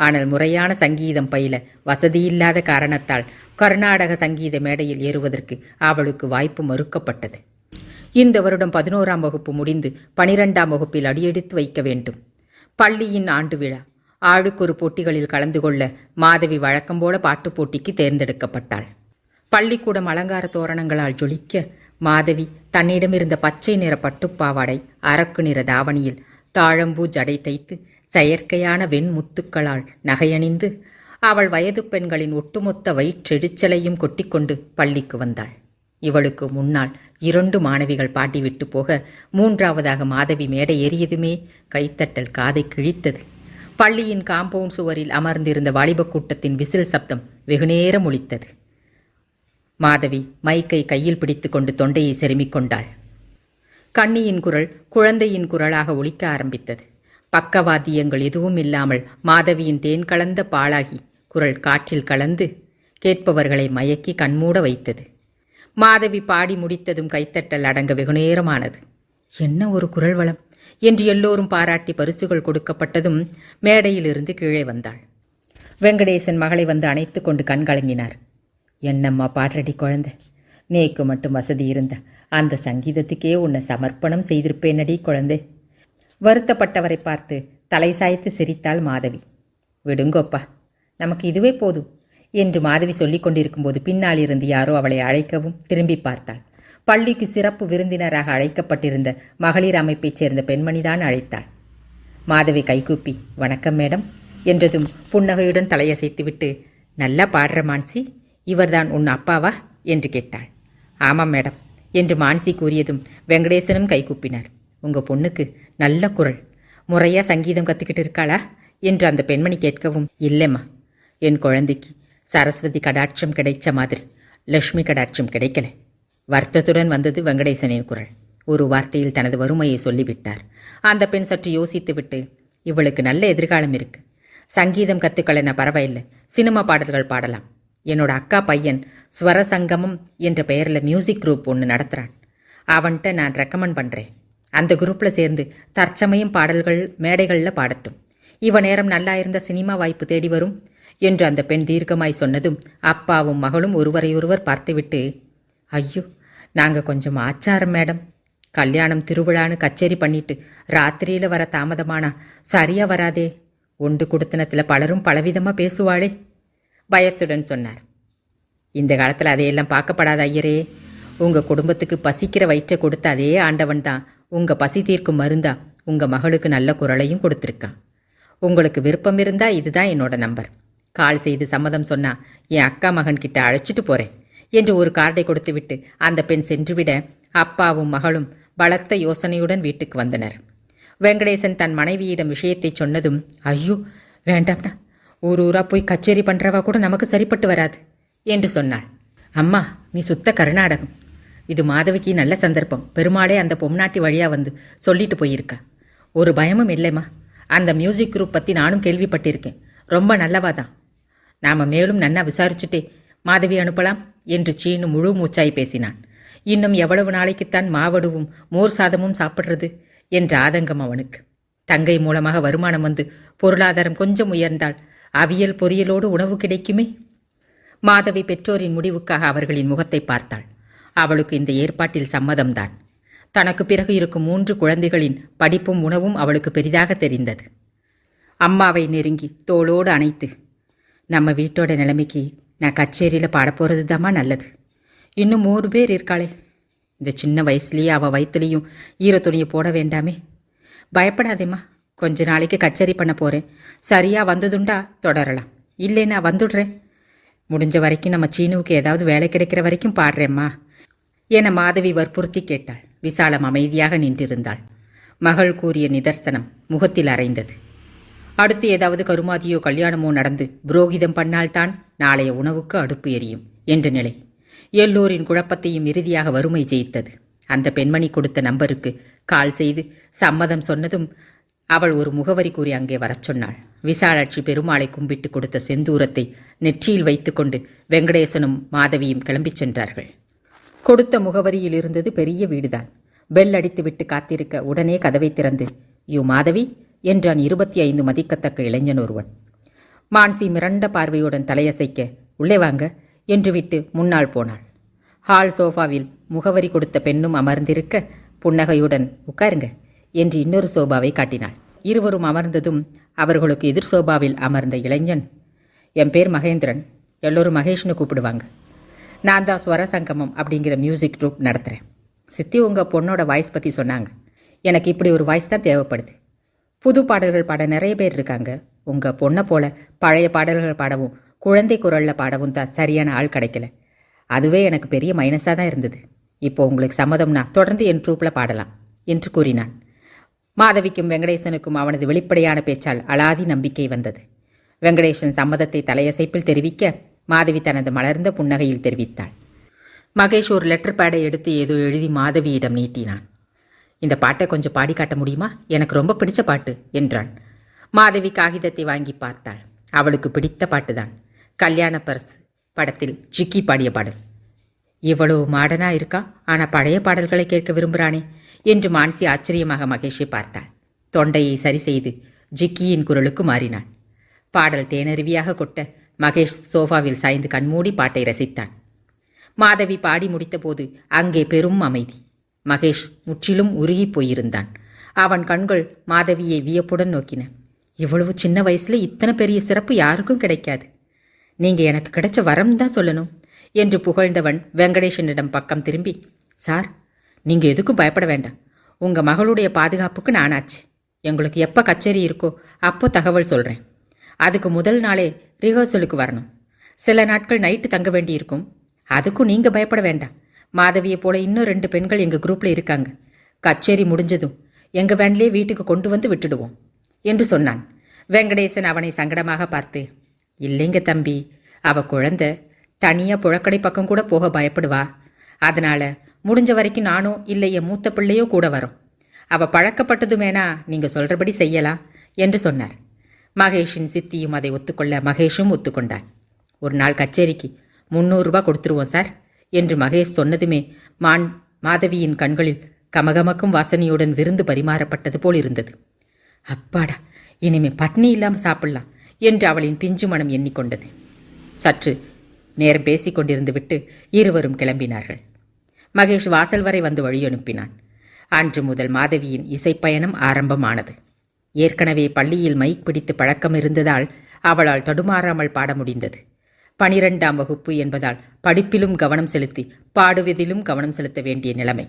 [SPEAKER 1] ஆனால் முறையான சங்கீதம் பயில வசதியில்லாத காரணத்தால் கர்நாடக சங்கீத மேடையில் ஏறுவதற்கு அவளுக்கு வாய்ப்பு மறுக்கப்பட்டது. இந்த வருடம் 11ஆம் வகுப்பு முடிந்து 12ஆம் வகுப்பில் அடியெடுத்து வைக்க வேண்டும். பள்ளியின் ஆண்டு விழா. ஆளுக்கொரு போட்டிகளில் கலந்து கொள்ள மாதவி வழக்கம்போல பாட்டுப் போட்டிக்கு தேர்ந்தெடுக்கப்பட்டாள். பள்ளிக்கூடம் அலங்கார தோரணங்களால் ஜொலிக்க மாதவி தன்னிடமிருந்த பச்சை நிற பட்டுப்பாவாடை, அரக்கு நிற தாவணியில் தாழம்பூ ஜடை தைத்து செயற்கையான வெண்முத்துக்களால் நகையணிந்து அவள் வயது பெண்களின் ஒட்டுமொத்த வயிற்றெரிச்சலையும் கொட்டிக்கொண்டு பள்ளிக்கு வந்தாள். இவளுக்கு முன்னால் 2 மாணவிகள் பாட்டிவிட்டு போக 3ஆவதாக மாதவி மேடை ஏறியதுமே கைத்தட்டல் காதை கிழித்தது. பள்ளியின் காம்பவுண்ட் சுவரில் அமர்ந்திருந்த வாலிப கூட்டத்தின் விசில் சப்தம் வெகுநேரம் ஒலித்தது. மாதவி மைக்கை கையில் பிடித்து கொண்டு தொண்டையை செருமிக் கொண்டாள். கண்ணியின் குரல் குழந்தையின் குரலாக ஒலிக்க ஆரம்பித்தது. பக்கவாத்தியங்கள் எதுவும் இல்லாமல் மாதவியின் தேன் கலந்த பாலாகி குரல் காற்றில் கலந்து கேட்பவர்களை மயக்கி கண்மூட வைத்தது. மாதவி பாடி முடித்ததும் கைத்தட்டல் அடங்க வெகுநேரமானது. என்ன ஒரு குரல் வளம் என்று எல்லோரும் பாராட்டி பரிசுகள் கொடுக்கப்பட்டதும் மேடையிலிருந்து கீழே வந்தாள். வெங்கடேசன் மகளை வந்து அணைத்து கொண்டு கண்கலங்கினார். என்னம்மா பாடுறடி குழந்தை, நேக்கு மட்டும் வசதி இருந்த அந்த சங்கீதத்துக்கே உன்னை சமர்ப்பணம் செய்திருப்பேனடி குழந்தை. வருத்தப்பட்டவரை பார்த்து தலை சாய்த்து சிரித்தாள் மாதவி. விடுங்கோப்பா, நமக்கு இதுவே போதும் என்று மாதவி சொல்லிக் கொண்டிருக்கும்போது பின்னால் இருந்து யாரோ அவளை அழைக்கவும் திரும்பி பார்த்தாள். பள்ளிக்கு சிறப்பு விருந்தினராக அழைக்கப்பட்டிருந்த மகளிர் அமைப்பைச் சேர்ந்த பெண்மணிதான் அழைத்தாள். மாதவி கைகூப்பி வணக்கம் மேடம் என்றதும் புன்னகையுடன் தலையசைத்துவிட்டு, நல்லா பாடுற மான்சி, இவர்தான் உன் அப்பாவா என்று கேட்டாள். ஆமாம் மேடம் என்று மான்சி கூறியதும் வெங்கடேசனும் கைகூப்பினார். உங்கள் பொண்ணுக்கு நல்ல குரல், முறையாக சங்கீதம் கற்றுக்கிட்டு இருக்காளா என்று அந்த பெண்மணி கேட்கவும், இல்லைம்மா, என் குழந்தைக்கு சரஸ்வதி கடாட்சம் கிடைச்ச மாதிரி லக்ஷ்மி கடாட்சம் கிடைக்கல. வருத்தத்துடன் வந்தது வெங்கடேசனின் குரல். ஒரு வார்த்தையில் தனது வறுமையை சொல்லிவிட்டார். அந்த பெண் சற்று யோசித்துவிட்டு, இவளுக்கு நல்ல எதிர்காலம் இருக்கு, சங்கீதம் கற்றுக்கலன்னா பரவாயில்லை, சினிமா பாடல்கள் பாடலாம். என்னோட அக்கா பையன் ஸ்வரசங்கமம் என்ற பெயரில் மியூசிக் குரூப் ஒன்று நடத்துகிறான். அவன்கிட்ட நான் ரெக்கமெண்ட் பண்ணுறேன். அந்த குரூப்பில் சேர்ந்து தற்சமயம் பாடல்கள் மேடைகளில் பாடட்டும். இவ நேரம் நல்லா இருந்த சினிமா வாய்ப்பு தேடி வரும் என்று அந்த பெண் தீர்க்கமாய் சொன்னதும் அப்பாவும் மகளும் ஒருவரையொருவர் பார்த்துவிட்டு, ஐயோ, நாங்கள் கொஞ்சம் ஆச்சாரம் மேடம், கல்யாணம் திருவிழான்னு கச்சேரி பண்ணிட்டு ராத்திரியில் வர தாமதமானா சரியாக வராதே, ஒன்று குடுத்தனத்தில் பலரும் பலவிதமாக பேசுவாளே பயத்துடன் சொன்னார். இந்த காலத்தில் அதையெல்லாம் பார்க்கப்படாத ஐயரே, உங்கள் குடும்பத்துக்கு பசிக்கிற வயிற்றை கொடுத்த அதே ஆண்டவன் தான் உங்கள் பசி தீர்க்கும் மருந்தா உங்கள் மகளுக்கு நல்ல குரலையும் கொடுத்துருக்கான். உங்களுக்கு விருப்பம் இருந்தா இதுதான் என்னோட நம்பர். கால் செய்து சம்மதம் சொன்னா என் அக்கா மகன்கிட்ட அழைச்சிட்டு போறேன் என்று ஒரு கார்டை கொடுத்துவிட்டு அந்த பெண் சென்றுவிட அப்பாவும் மகளும் பலத்த யோசனையுடன் வீட்டுக்கு வந்தனர். வெங்கடேசன் தன் மனைவியிடம் விஷயத்தை சொன்னதும், ஐயோ வேண்டாம்னா, ஊரா போய் கச்சேரி பண்றவா கூட நமக்கு சரிப்பட்டு வராது என்று சொன்னாள். அம்மா, நீ சுத்த கர்நாடகம். இது மாதவிக்கு நல்ல சந்தர்ப்பம். பெருமாளே அந்த பொம்நாட்டி வழியா வந்து சொல்லிட்டு போயிருக்கா. ஒரு பயமும் இல்லைம்மா. அந்த மியூசிக் குரூப் பற்றி நானும் கேள்விப்பட்டிருக்கேன். ரொம்ப நல்லவா தான். நாம் மேலும் நன்னா விசாரிச்சுட்டே மாதவி அனுப்பலாம் என்று சீனு முழு மூச்சாய் பேசினான். இன்னும் எவ்வளவு நாளைக்குத்தான் மாவடுவும் மோர் சாதமும் சாப்பிட்றது என்ற ஆதங்கம் அவனுக்கு. தங்கை மூலமாக வருமானம் வந்து பொருளாதாரம் கொஞ்சம் உயர்ந்தால் அவியல் பொரியலோடு உணவு கிடைக்குமே. மாதவி பெற்றோரின் முடிவுக்காக அவர்களின் முகத்தை பார்த்தாள். அவளுக்கு இந்த ஏற்பாட்டில் சம்மதம்தான். தனக்கு பிறகு இருக்கும் 3 குழந்தைகளின் படிப்பும் உணவும் அவளுக்கு பெரிதாக தெரிந்தது. அம்மாவை நெருங்கி தோளோடு அணைத்து, நம்ம வீட்டோட நிலைமைக்கு நான் கச்சேரியில் பாடப்போகிறது தாம்மா நல்லது. இன்னும் 3 பேர் இருக்காளே, இந்த சின்ன வயசுலேயே அவள் வயிற்றுலேயும் ஈரத்துணியை போட வேண்டாமே. பயப்படாதேம்மா, கொஞ்ச நாளைக்கு கச்சேரி பண்ண போகிறேன். சரியாக வந்ததுண்டா தொடரலாம், இல்லைன்னா வந்துடுறேன். முடிஞ்ச வரைக்கும் நம்ம சீனுவுக்கு ஏதாவது வேலை கிடைக்கிற வரைக்கும் பாடுறேம்மா என மாதவி வற்புறுத்தி கேட்டாள். விசாலம் அமைதியாக நின்றிருந்தாள். மகள் கூறிய நிதர்சனம் முகத்தில் அரைந்தது. அடுத்து ஏதாவது கருமாதியோ கல்யாணமோ நடந்து புரோகிதம் பண்ணால்தான் நாளைய உணவுக்கு அடுப்பு எரியும் என்ற நிலை. எல்லோரின் குழப்பத்தையும் இறுதியாக வறுமை ஜெயித்தது. அந்த பெண்மணி கொடுத்த நம்பருக்கு கால் செய்து சம்மதம் சொன்னதும் அவள் ஒரு முகவரி கூறி அங்கே வரச் சொன்னாள். விசாலாட்சி பெருமாளை கும்பிட்டு கொடுத்த செந்தூரத்தை நெற்றியில் வைத்துக்கொண்டு வெங்கடேசனும் மாதவியும் கிளம்பிச் சென்றார்கள். கொடுத்த முகவரியில் இருந்தது பெரிய வீடுதான். பெல் அடித்துவிட்டு காத்திருக்க உடனே கதவை திறந்து, யூ மாதவி என்றான் 25 மதிக்கத்தக்க இளைஞன் ஒருவன். மான்சி மிரண்ட பார்வையுடன் தலையசைக்க, உள்ளே வாங்க என்று விட்டு முன்னால் போனாள். ஹால் சோஃபாவில் முகவரி கொடுத்த பெண்ணும் அமர்ந்திருக்க புன்னகையுடன், உட்காருங்க என்று இன்னொரு சோபாவை காட்டினாள். இருவரும் அமர்ந்ததும் அவர்களுக்கு எதிர் சோபாவில் அமர்ந்த இளைஞன், என் பேர் மகேந்திரன், எல்லோரும் மகேஷ்னு கூப்பிடுவாங்க. நான் தான் ஸ்வரசங்கமம் அப்படிங்கிற மியூசிக் குரூப் நடத்துகிறேன். சித்தி உங்கள் பொண்ணோட வாய்ஸ் பற்றி சொன்னாங்க. எனக்கு இப்படி ஒரு வாய்ஸ் தான் தேவைப்படுது. புது பாடல்கள் பாட நிறைய பேர் இருக்காங்க. உங்கள் பொண்ணை போல பழைய பாடல்கள் பாடவும் குழந்தை குரலில் பாடவும் தான் சரியான ஆள் கிடைக்கல. அதுவே எனக்கு பெரிய மைனஸாக தான் இருந்தது. இப்போ உங்களுக்கு சம்மதம்னா தொடர்ந்து என் ட்ரூப்பில் பாடலாம் என்று கூறினான். மாதவிக்கும் வெங்கடேசனுக்கும் அவனது வெளிப்படையான பேச்சால் அலாதி நம்பிக்கை வந்தது. வெங்கடேசன் சம்மதத்தை தலையசைப்பில் தெரிவிக்க மாதவி தனது மலர்ந்த புன்னகையில் தெரிவித்தாள். மகேஷ் ஒரு லெட்டர் பேடை எடுத்து ஏதோ எழுதி மாதவியிடம் நீட்டினான். இந்த பாட்டை கொஞ்சம் பாடி காட்ட முடியுமா? எனக்கு ரொம்ப பிடிச்ச பாட்டு என்றான். மாதவி காகிதத்தை வாங்கி பார்த்தாள். அவளுக்கு பிடித்த பாட்டுதான். கல்யாண பரிசு படத்தில் ஜிக்கி பாடிய பாடல். இவ்வளவு மாடனா இருக்கா, ஆனால் பழைய பாடல்களை கேட்க விரும்புகிறானே என்று மான்சி ஆச்சரியமாக மகேஷை பார்த்தாள். தொண்டையை சரி செய்து ஜிக்கியின் குரலுக்கு மாறினாள். பாடல் தேனருவியாக கொட்ட மகேஷ் சோஃபாவில் சாய்ந்து கண்மூடி பாட்டை ரசித்தான். மாதவி பாடி முடித்தபோது அங்கே பெரும் அமைதி. மகேஷ் முற்றிலும் உருகி போயிருந்தான். அவன் கண்கள் மாதவியை வியப்புடன் நோக்கின. இவ்வளவு சின்ன வயசுல இத்தனை பெரிய சிறப்பு யாருக்கும் கிடைக்காது. நீங்க எனக்கு கிடைச்ச வரம் தான் சொல்லணும் என்று புகழ்ந்தவன் வெங்கடேசனிடம் பக்கம் திரும்பி, சார், நீங்க எதுக்கும் பயப்பட வேண்டாம். உங்க மகளுடைய பாதுகாப்புக்கு நானாச்சு. எங்களுக்கு எப்போ கச்சேரி இருக்கோ அப்போ தகவல் சொல்கிறேன். அதுக்கு முதல் நாளே ரிஹர்சலுக்கு வரணும். சில நாட்கள் நைட்டு தங்க வேண்டியிருக்கும். அதுக்கும் நீங்கள் பயப்பட வேண்டாம். மாதவியை போல இன்னும் 2 பெண்கள் எங்கள் குரூப்பில் இருக்காங்க. கச்சேரி முடிஞ்சதும் எங்கள் வேன்லேயே வீட்டுக்கு கொண்டு வந்து விட்டுடுவோம் என்று சொன்னான். வெங்கடேசன் அவனை சங்கடமாக பார்த்து, இல்லைங்க தம்பி, அவள் குழந்தை தனியாக புழக்கடை பக்கம் கூட போக பயப்படுவா. அதனால் முடிஞ்ச வரைக்கும் நானோ இல்லை என் மூத்த பிள்ளையோ கூட வரோம். அவள் பழக்கப்பட்டதும் வேணா நீங்கள் சொல்கிறபடி செய்யலாம் என்று சொன்னார். மகேஷின் சித்தியும் அதை ஒத்துக்கொள்ள மகேஷும் ஒத்துக்கொண்டான். ஒரு நாள் கச்சேரிக்கு 300 ரூபாய் கொடுத்துருவோம் சார் என்று மகேஷ் சொன்னதுமே மாதவியின் கண்களில் கமகமக்கும் வாசனையுடன் விருந்து பரிமாறப்பட்டது போல் இருந்தது. அப்பாடா, இனிமே பட்னி இல்லாமல் சாப்பிடலாம் என்று அவளின் பிஞ்சு மனம் எண்ணிக்கொண்டது. சற்று நேரம் பேசிக்கொண்டிருந்து விட்டு இருவரும் கிளம்பினார்கள். மகேஷ் வாசல் வரை வந்து வழி அனுப்பினான். அன்று முதல் மாதவியின் இசைப்பயணம் ஆரம்பமானது. ஏற்கனவே பள்ளியில் மைக் பிடித்து பழக்கம் இருந்ததால் அவளால் தடுமாறாமல் பாட முடிந்தது. 12ஆம் வகுப்பு என்பதால் படிப்பிலும் கவனம் செலுத்தி பாடுவதிலும் கவனம் செலுத்த வேண்டிய நிலைமை.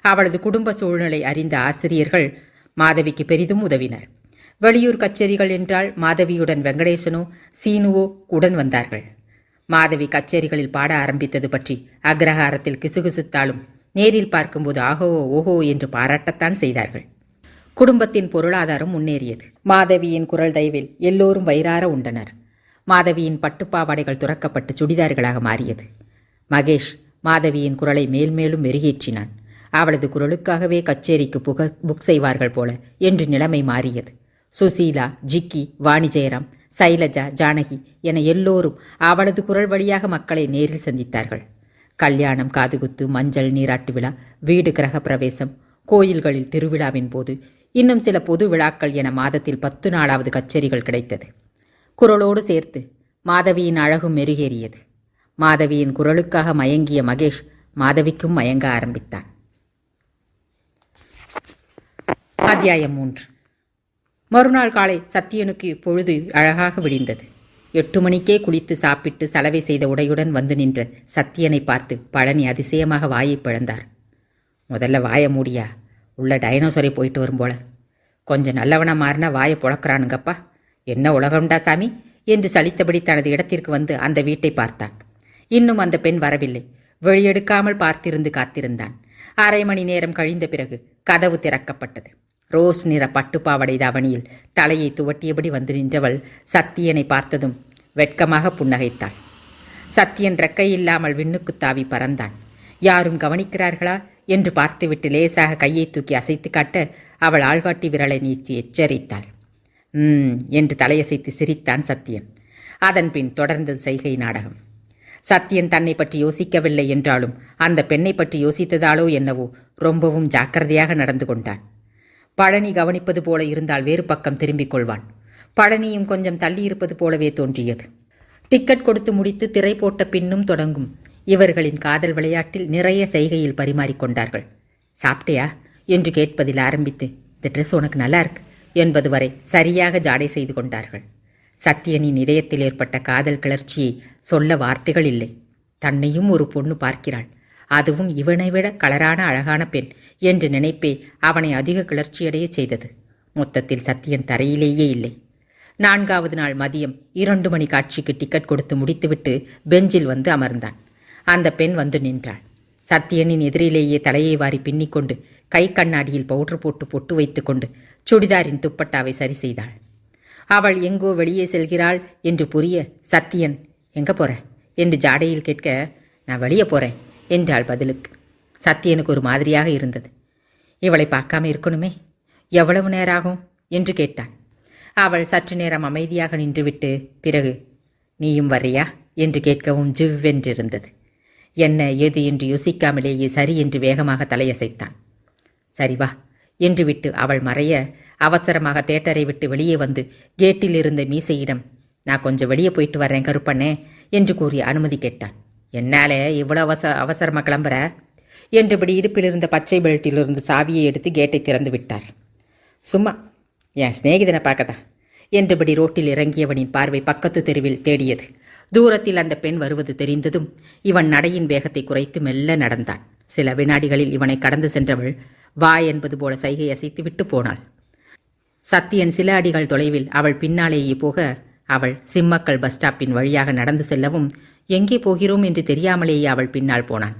[SPEAKER 1] அவளது குடும்ப சூழ்நிலை அறிந்த ஆசிரியர்கள் மாதவிக்கு பெரிதும் உதவினர். வெளியூர் கச்சேரிகள் என்றால் மாதவியுடன் வெங்கடேசனோ சீனுவோ உடன் வந்தார்கள். மாதவி கச்சேரிகளில் பாட ஆரம்பித்தது பற்றி அக்ரஹாரத்தில் கிசுகிசுத்தாலும் நேரில் பார்க்கும்போது ஆஹோ ஓஹோ என்று பாராட்டத்தான் செய்தார்கள். குடும்பத்தின் பொருளாதாரம் முன்னேறியது. மாதவியின் குரல் தயவில் எல்லோரும் வயிறார உண்டனர். மாதவியின் பட்டுப்பாவாடைகள் துறக்கப்பட்டு சுடிதார்களாக மாறியது. மகேஷ் மாதவியின் குரலை மேல்மேலும் மெருகேற்றினான். அவளது குரலுக்காகவே கச்சேரிக்கு புக் செய்வார்கள் போல என்று நிலைமை மாறியது. சுசீலா, ஜிக்கி, வாணி ஜெயராம், சைலஜா, ஜானகி என எல்லோரும் அவளது குரல் வழியாக மக்களை நேரில் சந்தித்தார்கள். கல்யாணம், காதுகுத்து, மஞ்சள் நீராட்டு விழா, வீடு கிரக பிரவேசம், கோயில்களில் திருவிழாவின் போது, இன்னும் சில பொது விழாக்கள் என மாதத்தில் 10 நாளாவது கச்சேரிகள் கிடைத்தது. குரலோடு சேர்த்து மாதவியின் அழகும் மெருகேறியது. மாதவியின் குரலுக்காக மயங்கிய மகேஷ் மாதவிக்கும் மயங்க ஆரம்பித்தான். அத்தியாயம் 3. மறுநாள் காலை சத்தியனுக்கு பொழுது அழகாக விடிந்தது. 8 மணிக்கே குளித்து சாப்பிட்டு சலவை செய்த உடையுடன் வந்து நின்ற சத்தியனை பார்த்து பழனி அதிசயமாக வாயை பிளந்தார். முதல்ல வாயை மூடியா, உள்ள டைனோசரை போயிட்டு வரும் போல. கொஞ்சம் நல்லவனா மாறினா வாயை புழக்கிறானுங்கப்பா. என்ன உலகம்டா சாமி என்று சலித்தபடி தனது இடத்திற்கு வந்து அந்த வீட்டை பார்த்தான். இன்னும் அந்த பெண் வரவில்லை. வெளியெடுக்காமல் பார்த்திருந்து காத்திருந்தான். 1/2 மணி நேரம் கழிந்த பிறகு கதவு திறக்கப்பட்டது. ரோஸ் நிற பட்டுப்பாவடை தாவணியில் தலையை துவட்டியபடி வந்து நின்றவள் சத்தியனை பார்த்ததும் வெட்கமாக புன்னகைத்தாள். சத்தியன் ரெக்கை இல்லாமல் விண்ணுக்கு தாவி பறந்தான். யாரும் கவனிக்கிறார்களா என்று பார்த்துவிட்டு லேசாக கையை தூக்கி அசைத்து காட்ட அவள் ஆள்காட்டி விரலை நீச்சி எச்சரித்தாள். என்று தலையசைத்து சிரித்தான் சத்தியன். அதன் பின் தொடர்ந்தது செய்கை நாடகம். சத்தியன் தன்னை பற்றி யோசிக்கவில்லை என்றாலும் அந்த பெண்ணை பற்றி யோசித்ததாலோ என்னவோ ரொம்பவும் ஜாக்கிரதையாக நடந்து கொண்டான். பழனி கவனிப்பது போல இருந்தால் வேறு பக்கம் திரும்பிக் கொள்வான். பழனியும் கொஞ்சம் தள்ளியிருப்பது போலவே தோன்றியது. டிக்கெட் கொடுத்து முடித்து திரை போட்ட பின்னும் தொடங்கும் இவர்களின் காதல் விளையாட்டில் நிறைய செய்கையில் பரிமாறிக்கொண்டார்கள். சாப்பிட்டியா என்று கேட்பதில் ஆரம்பித்து இந்த ட்ரெஸ் உனக்கு நல்லா இருக்கு என்பது வரை சரியாக ஜாடை செய்து கொண்டார்கள். சத்தியனின் இதயத்தில் ஏற்பட்ட காதல் கிளர்ச்சியை சொல்ல வார்த்தைகள் இல்லை. தன்னையும் ஒரு பொண்ணு பார்க்கிறாள், அதுவும் இவனை விட கலரான அழகான பெண் என்று நினைப்பே அவனை அதிக கிளர்ச்சியடைய செய்தது. மொத்தத்தில் சத்தியன் தரையிலேயே இல்லை. 4வது நாள் மதியம் 2 மணி காட்சிக்கு டிக்கெட் கொடுத்து முடித்துவிட்டு பெஞ்சில் வந்து அமர்ந்தான். அந்த பெண் வந்து நின்றாள். சத்தியனின் எதிரிலேயே தலையை வாரி பின்னிக்கொண்டு கை கண்ணாடியில் பவுடர் போட்டு பொட்டு வைத்து கொண்டு சுடிதாரின் துப்பட்டாவை சரி செய்தாள். அவள் எங்கோ வெளியே செல்கிறாள் என்று புரிய சத்தியன் எங்க போற என்று ஜாடையில் கேட்க நான் வெளியே போறேன் என்றாள் பதிலுக்கு. சத்தியனுக்கு ஒரு மாதிரியாக இருந்தது. இவளை பார்க்காம இருக்கணுமே, எவ்வளவு நேரம் ஆகும் என்று கேட்டான். அவள் சற்று நேரம் அமைதியாக நின்றுவிட்டு பிறகு நீயும் வர்றியா என்று கேட்கவும் ஜிவ்வென்றிருந்தது. என்ன ஏது என்று யோசிக்காமலேயே சரி என்று வேகமாக தலையசைத்தான். சரி வா என்று விட்டு அவள் மறைய அவசரமாக தேட்டரை விட்டு வெளியே வந்து கேட்டில் இருந்த மீசையிடம் நான் கொஞ்சம் வெளியே போயிட்டு வரேன் கருப்பண்ணே என்று கூறி அனுமதி கேட்டான். என்னாலே இவ்வளோ அவசரமாக கிளம்புற என்றபடி இடுப்பில் இருந்த பச்சை பெல்ட்டிலிருந்து சாவியை எடுத்து கேட்டை திறந்து விட்டார். சும்மா என் சிநேகிதனை பார்க்கதா என்றபடி ரோட்டில் இறங்கியவனின் பார்வை பக்கத்து தெருவில் தேடியது. தூரத்தில் அந்த பெண் வருவது தெரிந்ததும் இவன் நடையின் வேகத்தை குறைத்து மெல்ல நடந்தான். சில வினாடிகளில் இவனை கடந்து சென்றவள் வா என்பது போல சைகை அசைத்து விட்டு போனாள். சத்தியன் சில அடிகள் தொலைவில் அவள் பின்னாலேயே போக அவள் சிம்மக்கல் பஸ் ஸ்டாப்பின் வழியாக நடந்து செல்லவும் எங்கே போகிறோம் என்று தெரியாமலேயே அவள் பின்னால் போனான்.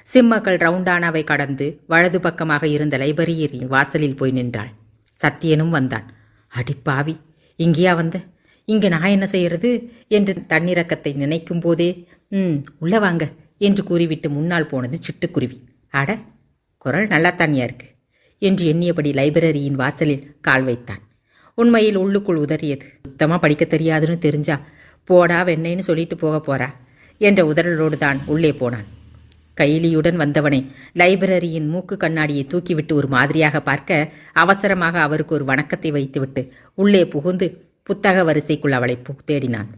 [SPEAKER 1] சிம்மக்கல் ரவுண்டானாவை கடந்து வலது பக்கமாக இருந்த லைப்ரரியின் வாசலில் போய் நின்றாள். சத்தியனும் வந்தான். அடிப்பாவி, இங்கேயா வந்த? இங்கே நான் என்ன செய்கிறது என்று தன்னிறக்கத்தை நினைக்கும் போதே உள்ள வாங்க என்று கூறிவிட்டு முன்னால் போனது சிட்டுக்குருவி. அட, குரல் நல்லா தானியா இருக்கு என்று எண்ணியபடி லைப்ரரியின் வாசலில் கால் வைத்தான். உண்மையில் உள்ளுக்குள் உதறியது. சுத்தமாக படிக்க தெரியாதுன்னு தெரிஞ்சா போடா வெண்ணெய்ன்னு சொல்லிட்டு போக போறா என்ற உதறலோடு தான் உள்ளே போனான். கைலியுடன் வந்தவனை லைப்ரரியின் மூக்கு கண்ணாடியை தூக்கிவிட்டு ஒரு மாதிரியாக பார்க்க அவசரமாக அவருக்கு ஒரு வணக்கத்தை வைத்துவிட்டு உள்ளே புகுந்து புத்தக வரிசைக்குள் அவளை தேடினான்.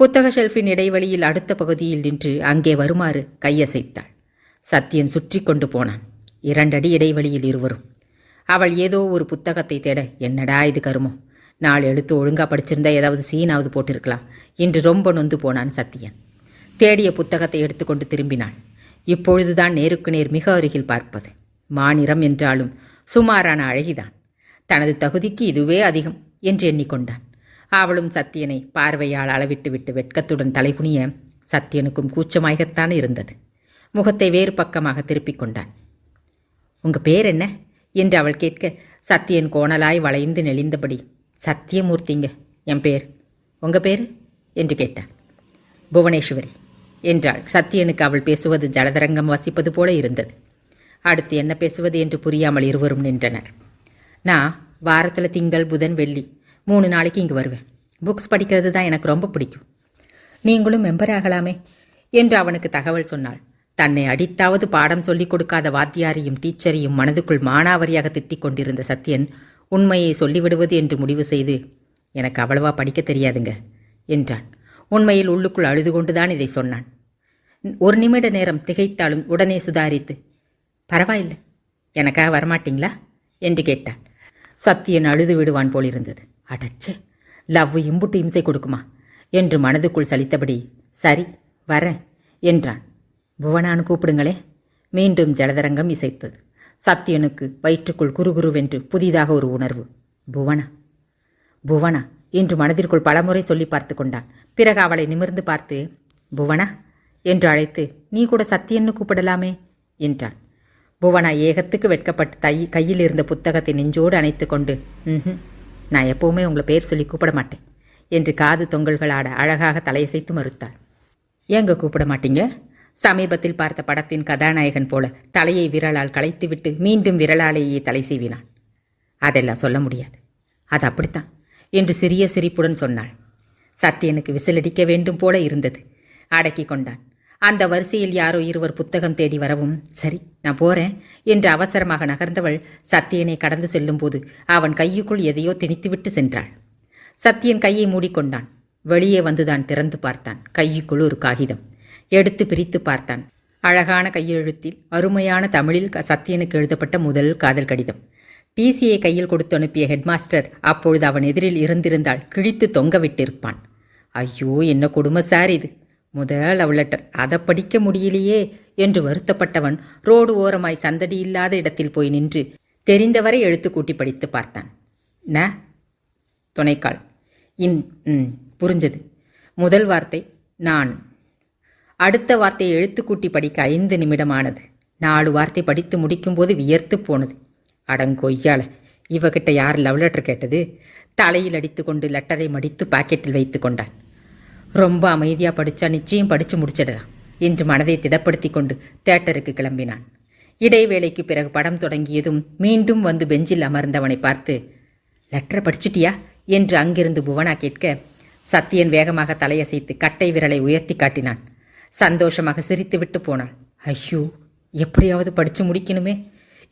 [SPEAKER 1] புத்தக ஷெல்ஃபின் இடைவெளியில் அடுத்த பகுதியில் நின்று அங்கே வருமாறு கையசைத்தாள். சத்தியன் சுற்றி கொண்டு போனான். 2 அடி இடைவெளியில் இருவரும். அவள் ஏதோ ஒரு புத்தகத்தை தேட என்னடா இது கருமோ, 4 எழுத்து ஒழுங்கா படிச்சிருந்தா ஏதாவது சீனாவது போட்டிருக்கலாம் என்று ரொம்ப நொந்து போனான் சத்தியன். தேடிய புத்தகத்தை எடுத்துக்கொண்டு திரும்பினாள். இப்பொழுதுதான் நேருக்கு நேர் மிக அருகில் பார்ப்பது. மாநிறம் என்றாலும் சுமாரான அழகிதான். தனது தகுதிக்கு இதுவே அதிகம் என்று எண்ணிக்கொண்டான். அவளும் சத்தியனை பார்வையால் அளவிட்டு விட்டு வெட்கத்துடன் தலைகுனிய சத்தியனுக்கும் கூச்சமாகத்தான் இருந்தது. முகத்தை வேறு பக்கமாக திருப்பிக் கொண்டான். உங்கள் பேர் என்ன என்று அவள் கேட்க சத்தியன் கோணலாய் வளைந்து நெளிந்தபடி, சத்தியமூர்த்திங்க என் பேர். உங்கள் பேர் என்று கேட்டான். புவனேஸ்வரி என்றாள். சத்தியனுக்கு அவள் பேசுவது ஜலதரங்கம் வசிப்பது போல இருந்தது. அடுத்து என்ன பேசுவது என்று புரியாமல் இருவரும் நின்றனர். நான் வாரத்தில் திங்கள் புதன் வெள்ளி 3 நாளைக்கு இங்கே வருவேன். புக்ஸ் படிக்கிறது தான் எனக்கு ரொம்ப பிடிக்கும். நீங்களும் மெம்பர் ஆகலாமே என்று அவனுக்கு தகவல் சொன்னாள். தன்னை அடித்தாவது பாடம் சொல்லிக் கொடுக்காத வாத்தியாரையும் டீச்சரையும் மனதுக்குள் மானாவரியாக திட்டிக் கொண்டிருந்த சத்தியன் உண்மையை சொல்லிவிடுவது என்று முடிவு செய்து, எனக்கு அவ்வளவா படிக்க தெரியாதுங்க என்றான். உண்மையில் உள்ளுக்குள் அழுது கொண்டுதான் இதை சொன்னான். 1 நிமிட நேரம் திகைத்தாலும் உடனே சுதாரித்து, பரவாயில்லை, எனக்காக வரமாட்டீங்களா என்று கேட்டான். சத்தியன் அழுது விடுவான் போலிருந்தது. அடச்சே, லவ் இம்புட்டு இம்சை கொடுக்குமா என்று மனதுக்குள் சலித்தபடி, சரி வரேன் என்றான். புவனான்னு கூப்பிடுங்களே. மீண்டும் ஜலதரங்கம் இசைத்தது. சத்தியனுக்கு வயிற்றுக்குள் குறுகுருவென்று புதிதாக ஒரு உணர்வு. புவனா புவனா என்று மனதிற்குள் பலமுறை சொல்லி பார்த்து கொண்டான். பிறகு அவளை நிமிர்ந்து பார்த்து, புவனா என்று அழைத்து, நீ கூட சத்தியன்னு கூப்பிடலாமே என்றான். புவனா ஏகத்துக்கு வெட்கப்பட்டு கையில் இருந்த புத்தகத்தை நெஞ்சோடு அணைத்து கொண்டு, நான் எப்போவுமே உங்களை பேர் சொல்லி கூப்பிட மாட்டேன் என்று காது தொங்கல்கள் ஆட அழகாக தலையசைத்து மறுத்தாள். ஏங்க கூப்பிட மாட்டீங்க? சமீபத்தில் பார்த்த படத்தின் கதாநாயகன் போல தலையை விரலால் களைத்துவிட்டு மீண்டும் விரலாலேயே தலை சீவினான். அதெல்லாம் சொல்ல முடியாது, அது அப்படித்தான் என்று சிறிய சிரிப்புடன் சொன்னாள். சத்தியனுக்கு விசிலடிக்க வேண்டும் போல இருந்தது. அடக்கி கொண்டான். அந்த வரிசையில் யாரோ இருவர் புத்தகம் தேடி வரவும், சரி நான் போறேன் என்று அவசரமாக நகர்ந்தவள் சத்தியனை கடந்து செல்லும்போது அவன் கையுக்குள் எதையோ திணித்துவிட்டு சென்றாள். சத்தியன் கையை மூடிக்கொண்டான். வெளியே வந்துதான் திறந்து பார்த்தான். கையுக்குள் ஒரு காகிதம். எடுத்து பிரித்து பார்த்தான். அழகான கையெழுத்தில் அருமையான தமிழில் சத்தியனுக்கு எழுதப்பட்ட முதல் காதல் கடிதம். டிசியை கையில் கொடுத்து அனுப்பிய ஹெட்மாஸ்டர் அப்பொழுது அவன் எதிரில் இருந்திருந்தால் கிழித்து தொங்க விட்டிருப்பான். ஐயோ, என்ன கொடுமை சார் இது! முதல் லவ் லெட்டர், அதை படிக்க முடியலையே என்று வருத்தப்பட்டவன் ரோடு ஓரமாய் சந்தடி இல்லாத இடத்தில் போய் நின்று தெரிந்தவரை எழுத்து கூட்டி படித்து பார்த்தான். ந துணைக்கால் புரிஞ்சது. முதல் வார்த்தை நான். அடுத்த வார்த்தையை எழுத்து கூட்டி படிக்க 5 நிமிடமானது. 4 வார்த்தை படித்து முடிக்கும்போது வியர்த்து போனது. அடங்கொய்யாள, இவகிட்ட யார் லவ் லெட்டர் கேட்டது? தலையில் அடித்து கொண்டு லெட்டரை மடித்து பாக்கெட்டில் வைத்து கொண்டான். ரொம்ப அமைதியாக படித்தா நிச்சயம் படித்து முடிச்சிடலாம் என்று மனதை திடப்படுத்தி கொண்டு தியேட்டருக்கு கிளம்பினான். இடைவேளைக்கு பிறகு படம் தொடங்கியதும் மீண்டும் வந்து பெஞ்சில் அமர்ந்தவனை பார்த்து, லெட்டரை படிச்சிட்டியா என்று அங்கிருந்து புவனா கேட்க, சத்தியன் வேகமாக தலையசைத்து கட்டை விரலை உயர்த்தி காட்டினான். சந்தோஷமாக சிரித்துவிட்டு போனாள். ஐயோ, எப்படியாவது படித்து முடிக்கணுமே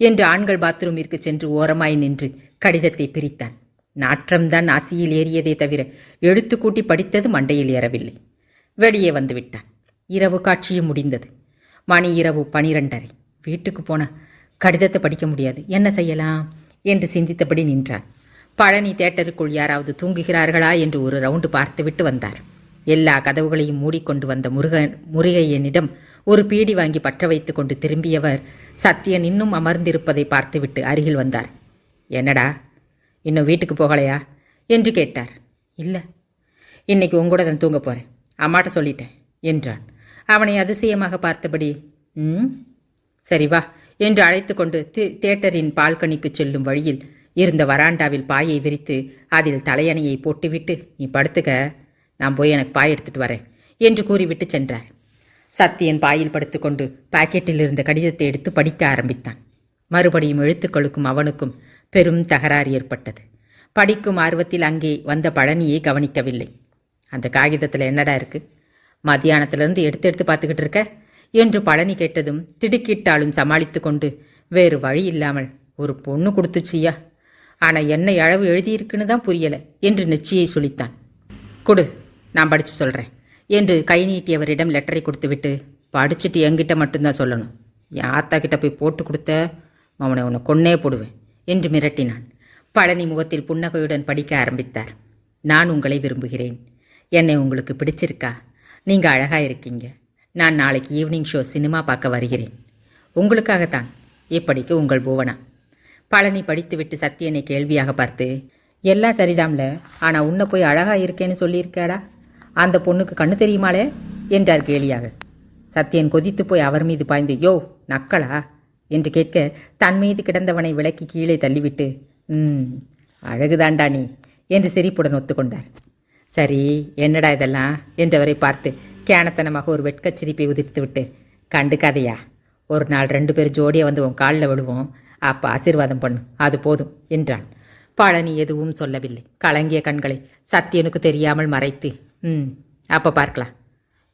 [SPEAKER 1] என்று ஆண்கள் பாத்ரூமிற்கு சென்று ஓரமாய் நின்று கடிதத்தை பிரித்தான். நாற்றம்தான் நாசியில் ஏறியதே தவிர எழுத்து கூட்டி படித்தது மண்டையில் ஏறவில்லை. வெளியே வந்து விட்டான். இரவு காட்சியும் முடிந்தது. மணி இரவு 12:30. வீட்டுக்கு போன கடிதத்தை படிக்க முடியாது, என்ன செய்யலாம் என்று சிந்தித்தபடி நின்றான். பழனி தியேட்டருக்குள் யாராவது தூங்குகிறார்களா என்று ஒரு ரவுண்டு பார்த்துவிட்டு வந்தார். எல்லா கதவுகளையும் மூடிக்கொண்டு வந்த முருகையனிடம் ஒரு பீடி வாங்கி பற்ற வைத்து கொண்டு திரும்பியவர் சத்தியன் இன்னும் அமர்ந்திருப்பதை பார்த்துவிட்டு அருகில் வந்தார். என்னடா, இன்னும் வீட்டுக்கு போகலையா என்று கேட்டார். இல்லை, இன்னைக்கு உங்கூட தான் தூங்க போகிறேன், அம்மாட்ட சொல்லிட்டேன் என்றான். அவனை அதிசயமாக பார்த்தபடி, சரி வா என்று அழைத்து கொண்டு தியேட்டரின் பால்கனிக்கு செல்லும் வழியில் இருந்த வராண்டாவில் பாயை விரித்து அதில் தலையணையை போட்டுவிட்டு, நீ படுத்துக்க, நான் போய் எனக்கு பாய் எடுத்துட்டு வரேன் என்று கூறிவிட்டு சென்றார். சத்தியன் பாயில் படுத்துக்கொண்டு பாக்கெட்டில் இருந்த கடிதத்தை எடுத்து படிக்க ஆரம்பித்தான். மறுபடியும் எழுத்துக்களுக்கும் அவனுக்கும் பெரும் தகராறு ஏற்பட்டது. படிக்கும் ஆர்வத்தில் அங்கே வந்த பழனியை கவனிக்கவில்லை. அந்த காகிதத்தில் என்னடா இருக்கு? மத்தியானத்திலிருந்து எடுத்து பார்த்துக்கிட்டு இருக்க என்று பழனி கேட்டதும் திடுக்கிட்டாலும் சமாளித்து கொண்டு, வேறு வழி இல்லாமல் ஒரு பொண்ணு கொடுத்துச்சியா, ஆனால் என்ன அளவு எழுதியிருக்குன்னு தான் புரியலை என்று நெச்சியை சுளித்தான். கொடு, நான் படித்து சொல்கிறேன் என்று கை நீட்டியவரிடம் லெட்டரை கொடுத்துவிட்டு, படிச்சுட்டு என்கிட்ட மட்டும்தான் சொல்லணும், என் ஆத்தா கிட்ட போய் போட்டு கொடுத்த அவனை உன்னை கொன்னே போடுவேன் என்று மிரட்டினான். பழனி முகத்தில் புன்னகையுடன் படிக்க ஆரம்பித்தார். நான் உங்களை விரும்புகிறேன். என்னை உங்களுக்கு பிடிச்சிருக்கா? நீங்கள் அழகாக இருக்கீங்க. நான் நாளைக்கு ஈவினிங் ஷோ சினிமா பார்க்க வருகிறேன். உங்களுக்காகத்தான். இப்படிக்கு உங்கள் புவனா. பழனி படித்துவிட்டு சத்தியனை கேள்வியாக பார்த்து, எல்லாம் சரிதாம்ல, ஆனால் உன்னை போய் அழகா இருக்கேன்னு சொல்லியிருக்காடா, அந்த பொண்ணுக்கு கண்ணு தெரியுமாளே என்றார் கேலியாக. சத்தியன் கொதித்து போய் அவர் மீது பாய்ந்து, யோ நக்களா என்று கேட்க, தன் மீது கிடந்தவனை விலக்கி கீழே தள்ளிவிட்டு, அழகுதாண்டா நீ என்று சிரிப்புடன் ஒத்துக்கொண்டார். சரி, என்னடா இதெல்லாம் என்றவரை பார்த்து கேனத்தனமாக ஒரு வெட்கச் சிரிப்பை உதிர்த்துவிட்டு, கண்டுக்காதையா, ஒரு நாள் 2 பேர் ஜோடியாக வந்து உன் காலில் விழுவோம், அப்போ ஆசீர்வாதம் பண்ணு, அது போதும் என்றான். பழனி எதுவும் சொல்லவில்லை. கலங்கிய கண்களை சத்தியனுக்கு தெரியாமல் மறைத்து, அப்போ பார்க்கலாம்,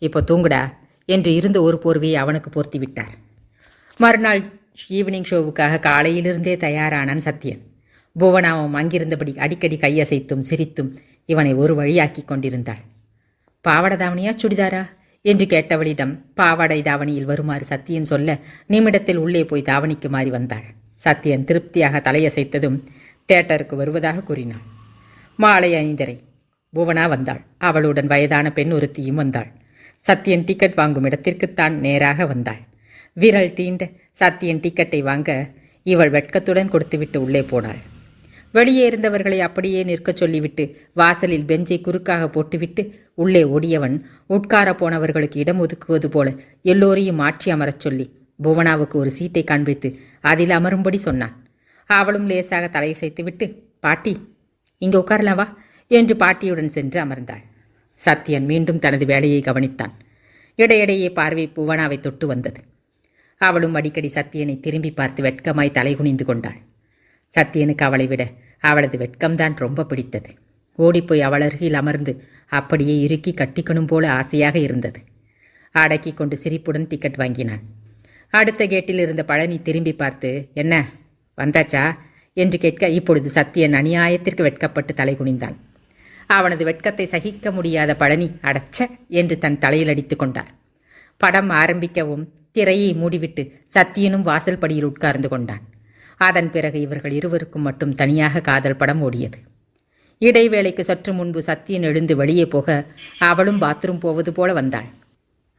[SPEAKER 1] இப்போ தூங்குடா என்று இருந்த ஒரு போர்வையை அவனுக்கு போர்த்தி விட்டார். மறுநாள் ஈவினிங் ஷோவுக்காக காலையிலிருந்தே தயாரானான் சத்தியன். புவனாவும் அங்கிருந்தபடி அடிக்கடி கையசைத்தும் சிரித்தும் இவனை ஒரு வழியாக்கி கொண்டிருந்தாள். பாவாடை தாவணியா சுடிதாரா என்று கேட்டவளிடம் பாவாடை தாவணியில் வருமாறு சத்தியன் சொல்ல, நிமிடத்தில் உள்ளே போய் தாவணிக்கு மாறி வந்தாள். சத்தியன் திருப்தியாக தலையசைத்ததும் தேட்டருக்கு வருவதாக கூறினாள். மாலை 5:30 புவனா வந்தாள். அவளுடன் வயதான பெண் ஒருத்தியும் வந்தாள். சத்தியன் டிக்கெட் வாங்கும் இடத்திற்குத்தான் நேராக வந்தாள். விரல் தீண்ட சத்தியன் டிக்கெட்டை வாங்க இவள் வெட்கத்துடன் கொடுத்துவிட்டு உள்ளே போனாள். வெளியே இருந்தவர்களை அப்படியே நிற்கச் சொல்லிவிட்டு வாசலில் பெஞ்சை குறுக்காக போட்டுவிட்டு உள்ளே ஓடியவன் உட்கார போனவர்களுக்கு இடம் ஒதுக்குவது போல எல்லோரையும் மாற்றி அமரச் சொல்லி புவனாவுக்கு ஒரு சீட்டை காண்பித்து அதில் அமரும்படி சொன்னான். அவளும் லேசாக தலையசைத்துவிட்டு, பாட்டி இங்கே உட்காரலாம் வா என்று பாட்டியுடன் சென்று அமர்ந்தாள். சத்தியன் மீண்டும் தனது வேலையை கவனித்தான். இடையிடையே பார்வை புவனாவை தொட்டு வந்தது. அவளும் அடிக்கடி சத்தியனை திரும்பி பார்த்து வெட்கமாய் தலைகுனிந்து கொண்டாள். சத்தியனுக்கு அவளை விட அவளது வெட்கம்தான் ரொம்ப பிடித்தது. ஓடிப்போய் அவள் அருகில் அமர்ந்து அப்படியே இறுக்கி கட்டிக்கணும் போல ஆசையாக இருந்தது. அடக்கி கொண்டு சிரிப்புடன் டிக்கெட் வாங்கினான். அடுத்த கேட்டில் இருந்த பழனி திரும்பி பார்த்து, என்ன வந்தாச்சா என்று கேட்க, இப்பொழுது சத்தியன் அநியாயத்திற்கு வெட்கப்பட்டு தலை குனிந்தான். அவனது வெட்கத்தை சகிக்க முடியாத பழனி அடச்ச என்று தன் தலையில் அடித்து கொண்டார். படம் ஆரம்பிக்கவும் திரையை மூடிவிட்டு சத்தியனும் வாசல் படியில் உட்கார்ந்து கொண்டான். அதன் பிறகு இவர்கள் இருவருக்கும் மட்டும் தனியாக காதல் படம் ஓடியது. இடைவேளைக்கு சற்று முன்பு சத்தியன் எழுந்து வெளியே போக அவளும் பாத்ரூம் போவது போல வந்தாள்.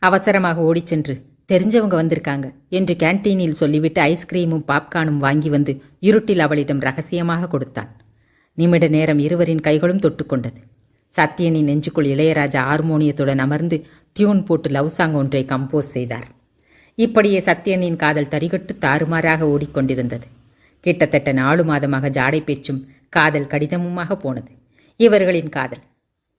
[SPEAKER 1] அவசரமாக ஓடிச் சென்று, தெரிஞ்சவங்க வந்திருக்காங்க என்று கேன்டீனில் சொல்லிவிட்டு ஐஸ்கிரீமும் பாப்கார்னும் வாங்கி வந்து இருட்டில் அவளிடம் ரகசியமாக கொடுத்தான். நிமிட நேரம் இருவரின் கைகளும் தொட்டுக்கொண்டது. சத்தியனின் நெஞ்சுக்குள் இளையராஜா ஹார்மோனியத்துடன் அமர்ந்து டியூன் போட்டு லவ் சாங் ஒன்றை கம்போஸ் செய்தார். இப்படியே சத்தியனின் காதல் தரிகட்டு தாறுமாறாக ஓடிக்கொண்டிருந்தது. கிட்டத்தட்ட 4 மாதமாக ஜாடை பேச்சும் காதல் கடிதமுமாக போனது இவர்களின் காதல்.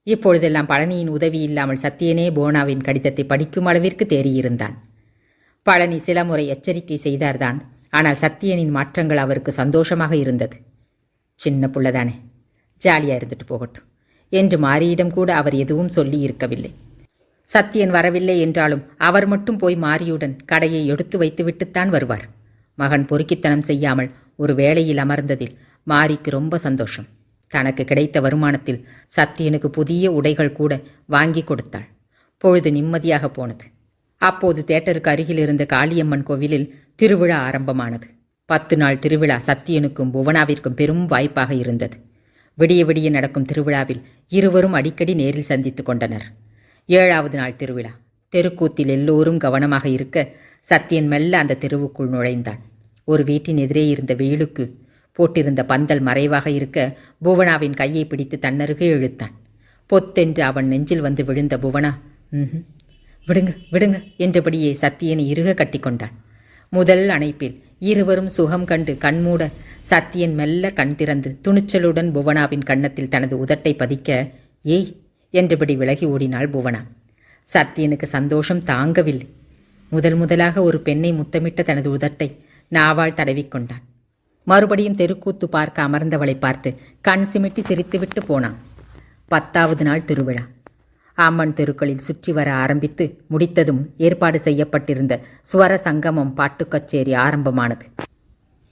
[SPEAKER 1] இப்பொழுதெல்லாம் பழனியின் உதவி இல்லாமல் சத்தியனே புவனாவின் கடிதத்தை படிக்கும் அளவிற்கு தேறியிருந்தான். பழனி சில முறை எச்சரிக்கை செய்தார்தான். ஆனால் சத்தியனின் மாற்றங்கள் அவருக்கு சந்தோஷமாக இருந்தது. சின்ன புள்ளதானே, ஜாலியாக இருந்துட்டு போகட்டும் என்று மாரியிடம் கூட அவர் எதுவும் சொல்லி இருக்கவில்லை. சத்தியன் வரவில்லை என்றாலும் அவர் மட்டும் போய் மாரியுடன் கடையை எடுத்து வைத்துவிட்டுத்தான் வருவார். மகன் பொறுக்கித்தனம் செய்யாமல் ஒரு வேளையில் அமர்ந்ததில் மாரிக்கு ரொம்ப சந்தோஷம். தனக்கு கிடைத்த வருமானத்தில் சத்தியனுக்கு புதிய உடைகள் கூட வாங்கி கொடுத்தாள். பொழுது நிம்மதியாக போனது. அப்போது தேட்டருக்கு அருகில் இருந்த காளியம்மன் கோவிலில் திருவிழா ஆரம்பமானது. 10 நாள் திருவிழா சத்தியனுக்கும் புவனாவிற்கும் பெரும் வாய்ப்பாக இருந்தது. விடிய விடிய நடக்கும் திருவிழாவில் இருவரும் அடிக்கடி நேரில் சந்தித்து கொண்டனர். 7வது நாள் திருவிழா. தெருக்கூத்தில் எல்லோரும் கவனமாக இருக்க சத்தியன் மெல்ல அந்த தெருவுக்குள் நுழைந்தான். ஒரு வீட்டின் எதிரே இருந்த வெயிலுக்கு போட்டிருந்த பந்தல் மறைவாக இருக்க புவனாவின் கையை பிடித்து தன்னருகே இழுத்தான். பொத்தென்று அவன் நெஞ்சில் வந்து விழுந்த புவனா, விடுங்க விடுங்க என்றபடியே சத்தியனை இறுக கட்டிக்கொண்டான். முதல் அணைப்பில் இருவரும் சுகம் கண்டு கண்மூட சத்தியன் மெல்ல கண் திறந்து துணிச்சலுடன் புவனாவின் கன்னத்தில் தனது உதட்டை பதிக்க, ஏய் என்றபடி விலகி ஓடினாள் புவனா. சத்தியனுக்கு சந்தோஷம் தாங்கவில்லை. முதலாக ஒரு பெண்ணை முத்தமிட்ட தனது உதட்டை நாவால் தடவிக்கொண்டான். மறுபடியும் தெருக்கூத்து பார்க்க அமர்ந்தவளை பார்த்து கண் சிமிட்டி சிரித்துவிட்டு போனான். 10வது நாள் திருவிழா. அம்மன் தெருக்களில் சுற்றி வர ஆரம்பித்து முடித்ததும் ஏற்பாடு செய்யப்பட்டிருந்த சுவர சங்கமம் பாட்டுக் கச்சேரி ஆரம்பமானது.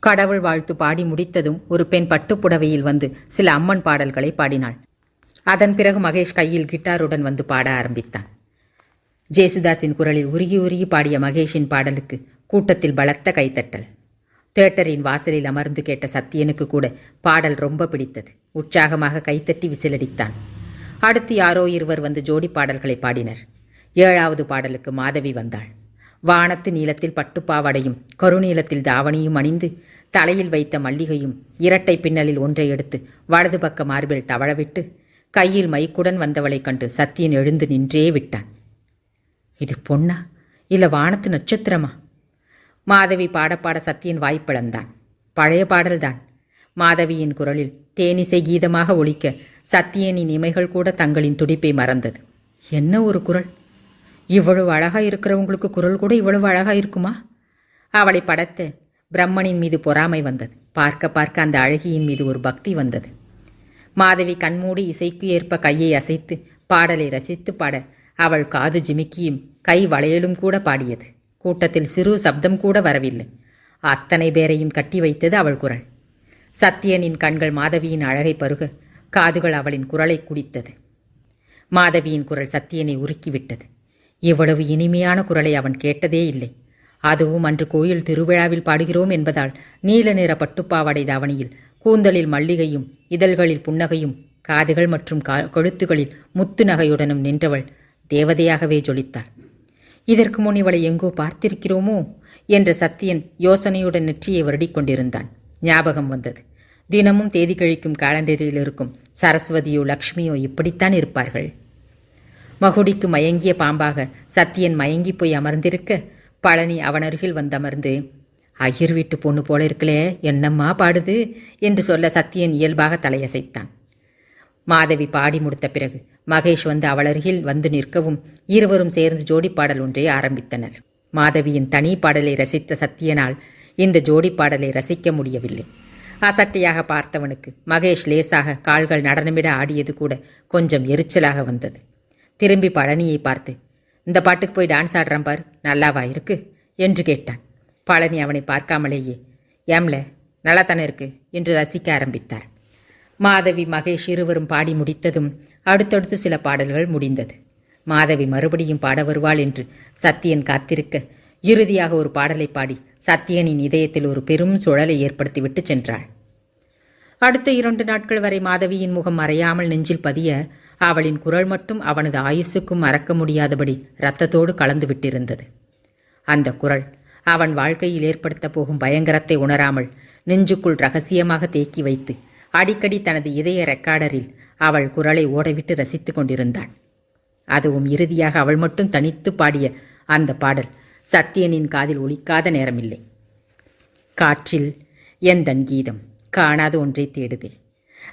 [SPEAKER 1] கடவுள் வாழ்த்து பாடி முடித்ததும் ஒரு பெண் பட்டுப்புடவையில் வந்து சில அம்மன் பாடல்களை பாடினாள். அதன் பிறகு மகேஷ் கையில் கிட்டாருடன் வந்து பாட ஆரம்பித்தான். ஜேசுதாஸின் குரலில் உருகி உருகி பாடிய மகேஷின் பாடலுக்கு கூட்டத்தில் பலத்த கைத்தட்டல். தியேட்டரின் வாசலில் அமர்ந்து கேட்ட சத்தியனுக்கு கூட பாடல் ரொம்ப பிடித்தது. உற்சாகமாக கைத்தட்டி விசிலடித்தான். அடுத்து யாரோ இருவர் வந்து ஜோடி பாடல்களை பாடினர். 7வது பாடலுக்கு மாதவி வந்தாள். வானத்து நீளத்தில் பட்டுப்பாவடையும் கருநீளத்தில் தாவணியும் அணிந்து தலையில் வைத்த மல்லிகையும் இரட்டை பின்னலில் ஒன்றை எடுத்து வலது பக்க மார்பில் தவழவிட்டு கையில் மைக்குடன் வந்தவளைக் கண்டு சத்தியன் எழுந்து நின்றே விட்டான். இது பொண்ணா இல்லை வானத்து நட்சத்திரமா? மாதவி பாட சத்தியன் வாய்ப்பிழந்தான். பழைய பாடல்தான். மாதவியின் குரலில் தேனிசை கீதமாக ஒலிக்க சத்தியனின் இமைகள் கூட தங்களின் துடிப்பை மறந்தது. என்ன ஒரு குரல்! இவ்வளவு அழகாக இருக்கிறவங்களுக்கு குரல் கூட இவ்வளவு அழகாக இருக்குமா? அவளை படத்த பிரம்மனின் மீது பொறாமை வந்தது. பார்க்க அந்த அழகியின் மீது ஒரு பக்தி வந்தது. மாதவி கண்மூடி இசைக்கு ஏற்ப கையை அசைத்து பாடலை ரசித்து பாட அவள் காது ஜிமிக்கியும் கை வளையலும் கூட பாடியது. கூட்டத்தில் சிறு சப்தம் கூட வரவில்லை. அத்தனை பேரையும் கட்டி வைத்தது அவள் குரல். சத்தியனின் கண்கள் மாதவியின் அழகை பருக காதுகள் அவளின் குரலை குடித்தது. மாதவியின் குரல் சத்தியனை உருக்கிவிட்டது. இவ்வளவு இனிமையான குரலை அவன் கேட்டதே இல்லை. அதுவும் அன்று கோயில் திருவிழாவில் பாடுகிறோம் என்பதால் நீல நிற பட்டுப்பாவாடை தாவணியில் கூந்தலில் மல்லிகையும் இதழ்களில் புன்னகையும் காதுகள் மற்றும் கழுத்துகளில் முத்து நகையுடனும் நின்றவள் தேவதையாகவே ஜொலித்தாள். இதற்கு முன் இவளை எங்கோ பார்த்திருக்கிறோமோ என்ற சத்தியன் யோசனையுடன் நெற்றியை வருடிக் கொண்டிருந்தான். ஞாபகம் வந்தது. தினமும் தேதி கழிக்கும் காலண்டரில் இருக்கும் சரஸ்வதியோ லக்ஷ்மியோ இப்படித்தான் இருப்பார்கள். மகுடிக்கு மயங்கிய பாம்பாக சத்தியன் மயங்கி போய் அமர்ந்திருக்க பழனி அவனருகில் வந்தமர்ந்து, ஐயர் வீட்டு பொண்ணு போல இருக்கலே, என்னம்மா பாடுது என்று சொல்ல சத்தியன் இயல்பாக தலையசைத்தான். மாதவி பாடி முடித்த பிறகு மகேஷ் வந்து அவளருகில் வந்து நிற்கவும் இருவரும் சேர்ந்து ஜோடி பாடல் ஒன்றை ஆரம்பித்தனர். மாதவியின் தனி பாடலை ரசித்த சத்தியனால் இந்த ஜோடி பாடலை ரசிக்க முடியவில்லை. அசட்டையாக பார்த்தவனுக்கு மகேஷ் லேசாக கால்கள் நடனமிட ஆடியது கூட கொஞ்சம் எரிச்சலாக வந்தது. திரும்பி பழனியை பார்த்து, இந்த பாட்டுக்கு போய் டான்ஸ் ஆடுறான் பார், நல்லாவா இருக்கு என்று கேட்டான். பழனி அவனை பார்க்காமலேயே, ஏம்ல நல்லா தானே இருக்கு என்று ரசிக்க ஆரம்பித்தார். மாதவி மகேஷ் இருவரும் பாடி முடித்ததும் அடுத்தடுத்து சில பாடல்கள் முடிந்தது. மாதவி மறுபடியும் பாட வருவாள் என்று சத்தியன் காத்திருக்க இறுதியாக ஒரு பாடலை பாடி சத்தியனின் இதயத்தில் ஒரு பெரும் சுழலை ஏற்படுத்திவிட்டு சென்றாள். அடுத்த 2 நாட்கள் வரை மாதவியின் முகம் மறையாமல் நெஞ்சில் பதிய அவளின் குரல் மட்டும் அவனது ஆயுசுக்கும் மறக்க முடியாதபடி இரத்தத்தோடு கலந்து விட்டிருந்தது. அந்த குரல் அவன் வாழ்க்கையில் ஏற்படுத்த போகும் பயங்கரத்தை உணராமல் நெஞ்சுக்குள் ரகசியமாக தேக்கி வைத்து அடிக்கடி தனது இதய ரெக்கார்டரில் அவள் குரலை ஓடவிட்டு ரசித்து கொண்டிருந்தான். அதுவும் இறுதியாக அவள் மட்டும் தனித்து பாடிய அந்த பாடல் சத்தியனின் காதில் ஒலிக்காத நேரமில்லை. காற்றில் எந்தன் கீதம் காணாத ஒன்றை தேடுதே,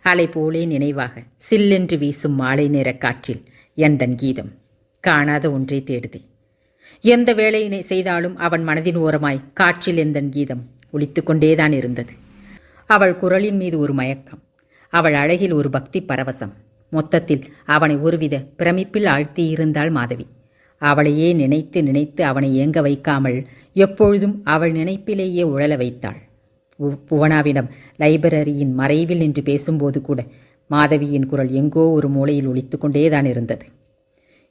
[SPEAKER 1] அலை போலே நினைவாக சில்லென்று வீசும் மாலை நேர காற்றில் எந்தன் கீதம் காணாத ஒன்றை தேடுதே. எந்த வேலையினை செய்தாலும் அவன் மனதின் ஓரமாய் காற்றில் எந்தன் கீதம் ஒலித்து கொண்டேதான் இருந்தது. அவள் குரலின் மீது ஒரு மயக்கம், அவள் அழகில் ஒரு பக்தி பரவசம். மொத்தத்தில் அவனை ஒருவித பிரமிப்பில் ஆழ்த்தியிருந்தாள் மாதவி. அவளையே நினைத்து நினைத்து அவனை ஏங்க வைக்காமல் எப்பொழுதும் அவள் நினைப்பிலேயே உழல வைத்தாள். புவனாவிடம் லைப்ரரியின் மறைவில் நின்று பேசும்போது கூட மாதவியின் குரல் எங்கோ ஒரு மூலையில் ஒலித்து கொண்டேதான் இருந்தது.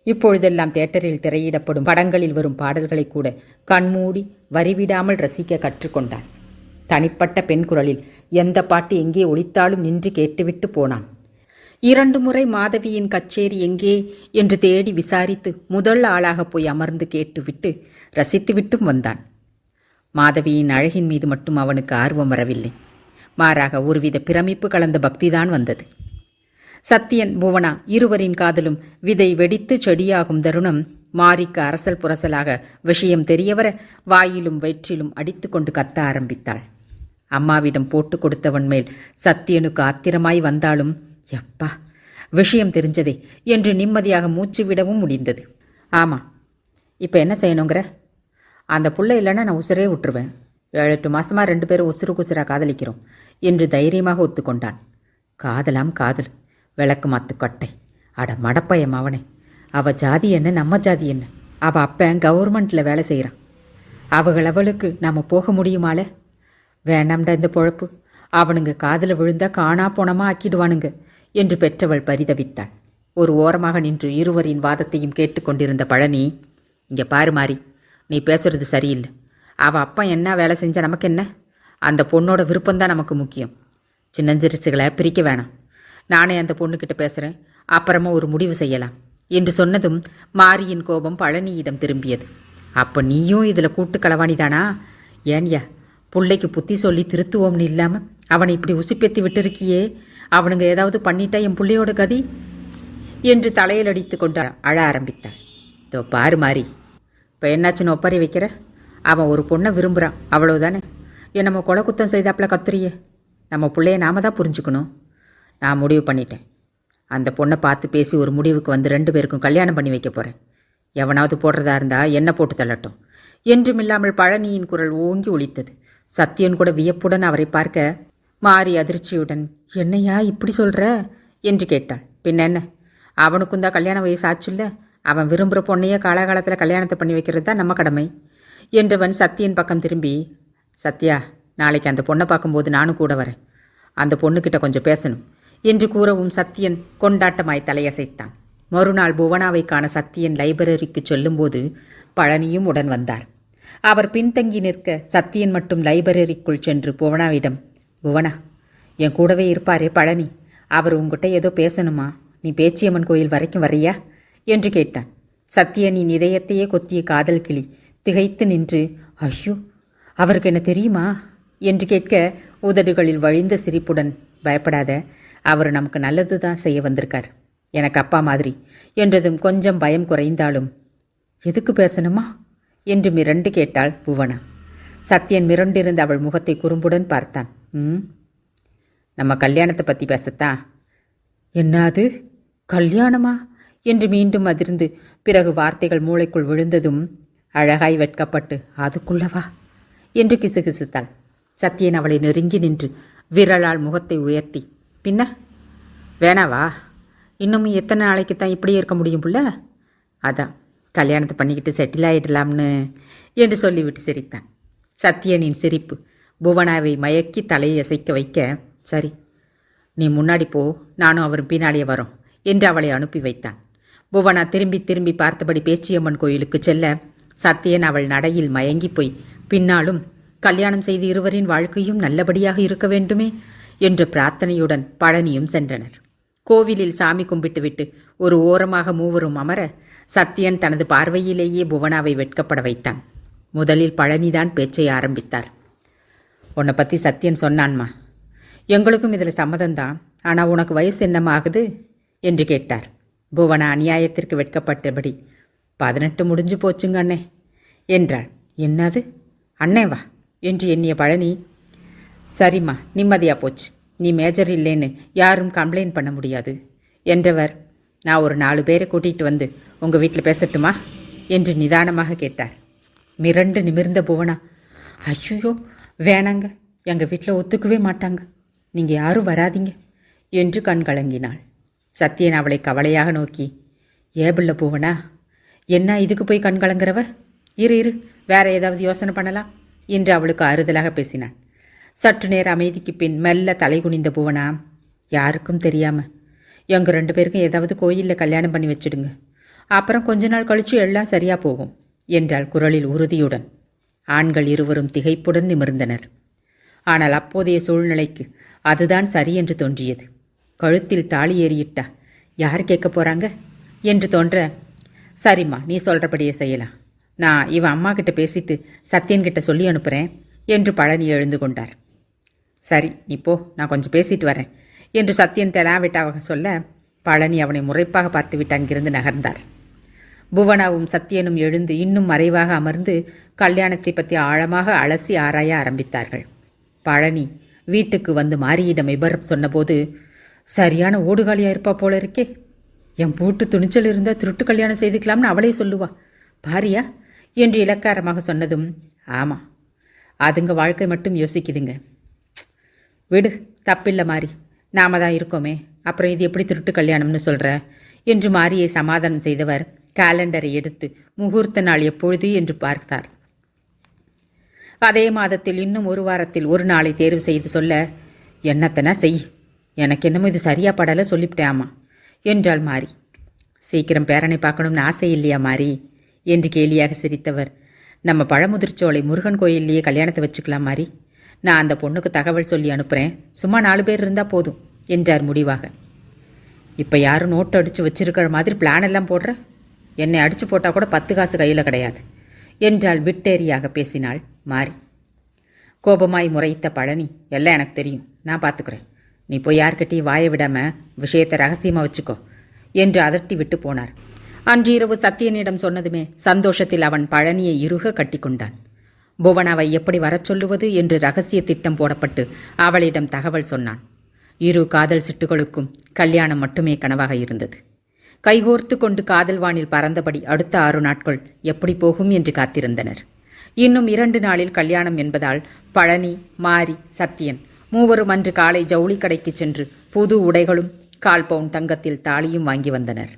[SPEAKER 1] இப்பொழுதெல்லாம் தியேட்டரில் திரையிடப்படும் படங்களில் வரும் பாடல்களை கூட கண்மூடி வரிவிடாமல் ரசிக்க கற்றுக்கொண்டான். தனிப்பட்ட பெண் குரலில் எந்த பாட்டு எங்கே ஒலித்தாலும் நின்று கேட்டுவிட்டு போனான். 2 முறை மாதவியின் கச்சேரி எங்கே என்று தேடி விசாரித்து முதல் ஆளாக போய் அமர்ந்து கேட்டுவிட்டு ரசித்துவிட்டும் வந்தான். மாதவியின் அழகின் மீது மட்டும் அவனுக்கு ஆர்வம் வரவில்லை. மாறாக ஒருவித பிரமிப்பு கலந்த பக்திதான் வந்தது. சத்தியன், புவனா இருவரின் காதலும் விதை வெடித்து செடியாகும் தருணம் மாரிக்கு அரசல் புரசலாக விஷயம் தெரியவர வாயிலும் வயிற்றிலும் அடித்து கொண்டு கத்த ஆரம்பித்தாள். அம்மாவிடம் போட்டு கொடுத்தவன் மேல் சத்தியனுக்கு ஆத்திரமாய் வந்தாலும், எப்பா விஷயம் தெரிஞ்சதே என்று நிம்மதியாக மூச்சு விடவும் முடிந்தது. ஆமாம், இப்போ என்ன செய்யணுங்கிற? அந்த புள்ள இல்லைன்னா நான் உசுரே விட்டுருவேன். 7-8 மாதமாக 2 பேரும் உசுராக காதலிக்கிறோம் என்று தைரியமாக ஒத்துக்கொண்டான். காதலாம் காதல், விளக்கு மாத்து கட்டை, அட மடப்பையம் அவனே. அவள் ஜாதி என்ன, நம்ம ஜாதி என்ன? அவள் அப்பன் கவர்மெண்ட்டில் வேலை செய்கிறான். அவளுக்கு நாம் போக முடியுமால? வேண்டாம்டா இந்த பொழப்பு. அவனுங்க காதில் விழுந்தா காணா போனமா ஆக்கிடுவானுங்க என்று பெற்றவள் பரிதவித்தாள். ஒரு ஓரமாக நின்று இருவரின் வாதத்தையும் கேட்டுக்கொண்டிருந்த பழனி, இங்கே பாரு மாறி, நீ பேசுறது சரியில்லை. அவள் அப்பா என்ன வேலை செஞ்சால் நமக்கு என்ன? அந்த பொண்ணோட விருப்பம்தான் நமக்கு முக்கியம். சின்னஞ்சிரிச்சுகளை பிரிக்க வேணாம். நானே அந்த பொண்ணுக்கிட்ட பேசுகிறேன், அப்புறமா ஒரு முடிவு செய்யலாம் என்று சொன்னதும் மாரியின் கோபம் பழனியிடம் திரும்பியது. அப்போ நீயும் இதில் கூட்டு களவாணிதானா? ஏன்யா, பிள்ளைக்கு புத்தி சொல்லி திருத்துவோம்னு இல்லாமல் அவனை இப்படி உசுப்பேத்தி விட்டுருக்கியே, அவனுங்க ஏதாவது பண்ணிட்டா என் பிள்ளையோட கதி என்று தலையில் அடித்து கொண்டு அழ ஆரம்பித்தாள். இதோ பாரு மாறி, இப்போ என்னாச்சுன்னு ஒப்பாரி வைக்கிற? அவன் ஒரு பொண்ணை விரும்புகிறான், அவ்வளவுதானே. என் நம்ம கொலை குத்தம் செய்தாப்புல கத்துறியே. நம்ம பிள்ளைய நாம தான் புரிஞ்சுக்கணும். நான் முடிவு பண்ணிட்டேன். அந்த பொண்ணை பார்த்து பேசி ஒரு முடிவுக்கு வந்து 2 பேருக்கும் கல்யாணம் பண்ணி வைக்க போகிறேன். எவனாவது போடுறதா இருந்தால் என்ன போட்டு தள்ளட்டும் என்றுமில்லாமல் பழனியின் குரல் ஓங்கி ஒலித்தது. சத்தியன் கூட வியப்புடன் அவரை பார்க்க மாறி அதிர்ச்சியுடன், என்னையா இப்படி சொல்கிற என்று கேட்டாள். பின்ன என்ன, அவனுக்கும் தான் கல்யாண வயசு ஆச்சுல்ல, அவன் விரும்புகிற பொண்ணையே காலகாலத்தில் கல்யாணத்தை பண்ணி வைக்கிறது தான் நம்ம கடமை என்றவன் சத்தியன் பக்கம் திரும்பி, சத்யா, நாளைக்கு அந்த பொண்ணை பார்க்கும்போது நானும் கூட வரேன். அந்த பொண்ணுக்கிட்ட கொஞ்சம் பேசணும் என்று கூறவும் சத்தியன் கொண்டாட்டமாய் தலையசைத்தான். மறுநாள் புவனாவை காண சத்தியன் லைப்ரரிக்கு செல்லும்போது பழனியும் உடன் வந்தார். அவர் பின்தங்கி நிற்க சத்தியன் மட்டும் லைப்ரரிக்குள் சென்று புவனாவிடம், புவனா, என் கூடவே இருப்பாரே பழனி, அவர் உங்ககிட்ட ஏதோ பேசணுமா, நீ பேச்சியம்மன் கோயில் வரைக்கும் வர்றியா என்று கேட்டான். சத்தியனின் இதயத்தையே கொத்திய காதல் கிளி திகைத்து நின்று, ஐயோ, அவருக்கு என்ன தெரியுமா என்று கேட்க உதடுகளில் வழிந்த சிரிப்புடன், பயப்படாத, அவர் நமக்கு நல்லது தான் செய்ய வந்திருக்கார், எனக்கு அப்பா மாதிரி என்றதும் கொஞ்சம் பயம் குறைந்தாலும், எதுக்கு பேசணுமா என்று மிரண்டு கேட்டாள் புவனா. சத்தியன் மிரண்டிருந்த அவள் முகத்தை குறும்புடன் பார்த்தான். நம்ம கல்யாணத்தை பற்றி பேசத்தான். என்னது, கல்யாணமா என்று மீண்டும் அதிர்ந்து பிறகு வார்த்தைகள் மூளைக்குள் விழுந்ததும் அழகாய் வெட்கப்பட்டு, அதுக்குள்ளவா என்று கிசுகிசுத்தாள். சத்தியன் அவளை நெருங்கி நின்று விரலால் முகத்தை உயர்த்தி, பின்ன வேணாவா, இன்னமும் எத்தனை நாளைக்கு தான் இப்படியே இருக்க முடியும் புள்ள, அதான் கல்யாணத்தை பண்ணிக்கிட்டு செட்டில் ஆகிடலாம்னு என்று சொல்லிவிட்டு சிரித்தான். சத்தியனின் சிரிப்பு புவனாவை மயக்கி தலையை அசைக்க வைக்க, சரி நீ முன்னாடி போ, நானும் அவரும் பின்னாடியே வரோம் என்று அவளை அனுப்பி வைத்தான். புவனா திரும்பி திரும்பி பார்த்தபடி பேச்சியம்மன் கோயிலுக்கு செல்ல சத்தியன் அவள் நடையில் மயங்கி போய் பின்னாலும் கல்யாணம் செய்து இருவரின் வாழ்க்கையும் நல்லபடியாக இருக்க வேண்டுமே என்ற பிரார்த்தனையுடன் பழனியும் சென்றனர். கோவிலில் சாமி கும்பிட்டுவிட்டு ஒரு ஓரமாக மூவரும் அமர சத்தியன் தனது பார்வையிலேயே புவனாவை வெட்கப்பட வைத்தான். முதலில் பழனிதான் பேச்சை ஆரம்பித்தார். உன்னை பற்றி சத்தியன் சொன்னான்மா, எங்களுக்கும் இதில் சம்மதம்தான், ஆனால் உனக்கு வயசு என்னம்மா ஆகுது என்று கேட்டார். புவனா அநியாயத்திற்கு வெட்கப்பட்டபடி, 18 முடிஞ்சு போச்சுங்க அண்ணே என்றாள். என்னது, அண்ணேவா என்று எண்ணிய பழனி, சரிம்மா, நிம்மதியாக போச்சு, நீ மேஜர் இல்லைன்னு யாரும் கம்ப்ளைண்ட் பண்ண முடியாது என்றவர், நான் ஒரு 4 பேரை கூட்டிகிட்டு வந்து உங்கள் வீட்டில் பேசட்டுமா என்று நிதானமாக கேட்டார். மிரண்டு நிமிர்ந்த புவனா, ஐயோ வேணாங்க, எங்கள் வீட்டில் ஒத்துக்கவே மாட்டாங்க, நீங்கள் யாரும் வராதிங்க என்று கண் கலங்கினாள். சத்தியன் அவளை கவலையாக நோக்கி, ஏபிள்ள புவனா, என்ன இதுக்கு போய் கண் கலங்குறவ, இரு வேற ஏதாவது யோசனை பண்ணலாம் என்று அவளுக்கு ஆறுதலாக பேசினான். சற்று நேர அமைதிக்கு பின் மெல்ல தலை குனிந்த புவனா, யாருக்கும் தெரியாமல் எங்கள் 2 பேருக்கும் ஏதாவது கோயிலில் கல்யாணம் பண்ணி வச்சுடுங்க, அப்புறம் கொஞ்ச நாள் கழித்து எல்லாம் சரியாக போகும் என்றாள் குரலில் உறுதியுடன். ஆண்கள் இருவரும் திகைப்புடன் நிமிர்ந்தனர். ஆனால் அப்போதைய சூழ்நிலைக்கு அதுதான் சரி என்று தோன்றியது. கழுத்தில் தாலி ஏறியிட்டா யார் கேட்க போகிறாங்க என்று தோன்ற, சரிம்மா, நீ சொல்கிறபடியே செய்யலாம், நான் இவன் அம்மா கிட்ட பேசிட்டு சத்தியன்கிட்ட சொல்லி அனுப்புகிறேன் என்று பழனி எழுந்து கொண்டார். சரி நீ போ, நான் கொஞ்சம் பேசிட்டு வரேன் என்று சத்தியன் தெலாவிட்டாக சொல்ல பழனி அவனை முறைப்பாக பார்த்துவிட்டு அங்கிருந்து நகர்ந்தார். புவனாவும் சத்தியனும் எழுந்து இன்னும் மறைவாக அமர்ந்து கல்யாணத்தை பற்றி ஆழமாக அலசி ஆராய ஆரம்பித்தார்கள். பழனி வீட்டுக்கு வந்து மாரியிடம் விபரம் சொன்னபோது, சரியான ஓடுகாலியாக இருப்பா போல இருக்கே, என் பூட்டு துணிச்சல் இருந்தால் திருட்டு கல்யாணம் செய்துக்கலாம்னு அவளே சொல்லுவா பாரியா என்று இலக்காரமாக சொன்னதும், ஆமாம், அதுங்க வாழ்க்கை மட்டும் யோசிக்குதுங்க, விடு, தப்பில்லை மாறி, நாம தான் இருக்கோமே, அப்புறம் இது எப்படி திருட்டு கல்யாணம்னு சொல்கிற என்று மாரியை சமாதானம் செய்தவர் காலண்டரை எடுத்து முகூர்த்த நாள் எப்பொழுது என்று பார்த்தார். அதே மாதத்தில் இன்னும் 1 வாரத்தில் ஒரு நாளை தேர்வு செய்து சொல்ல, என்னத்தனா செய், எனக்கு என்னமோ இது சரியா படலை சொல்லிவிட்டேம்மா என்றாள் மாறி. சீக்கிரம் பேரனை பார்க்கணும்னு ஆசை இல்லையா மாறி என்று கேலியாக சிரித்தவர், நம்ம பழமுதிர்ச்சோலை முருகன் கோயில்லையே கல்யாணத்தை வச்சுக்கலாம் மாறி, நான் அந்த பொண்ணுக்கு தகவல் சொல்லி அனுப்புகிறேன், சும்மா 4 பேர் இருந்தால் போதும் என்றார் முடிவாக. இப்போ யாரும் நோட்டு அடித்து வச்சிருக்கிற மாதிரி பிளான் எல்லாம் போடுற, என்னை அடித்து போட்டால் கூட 10 காசு கையில் கிடையாது என்றால் விட்டேரியாக பேசினாள் மாறி. கோபமாய் முறைத்த பழனி, எல்லாம் எனக்கு தெரியும், நான் பார்த்துக்கிறேன். நீ போய் யார்கிட்டையும் வாய விடாமல் விஷயத்தை ரகசியமாக வச்சுக்கோ என்று அதட்டி விட்டு போனார். அன்று இரவு சத்தியனிடம் சொன்னதுமே சந்தோஷத்தில் அவன் பழனியை இறுக கட்டிக்கொண்டான். புவனாவை எப்படி வரச் சொல்லுவது என்று ரகசிய திட்டம் போடப்பட்டு அவளிடம் தகவல் சொன்னான். இரு காதல் சிட்டுகளுக்கும் கல்யாணம் மட்டுமே கனவாக இருந்தது. கைகோர்த்து கொண்டு காதல் வானில் பறந்தபடி அடுத்த 6 நாட்கள் எப்படி போகும் என்று காத்திருந்தனர். இன்னும் 2 நாளில் கல்யாணம் என்பதால் பழனி, மாரி, சத்தியன் மூவரும் அன்று காலை ஜவுளி கடைக்கு சென்று புது உடைகளும் 1/4 பவுன் தங்கத்தில் தாலியும் வாங்கி வந்தனர்.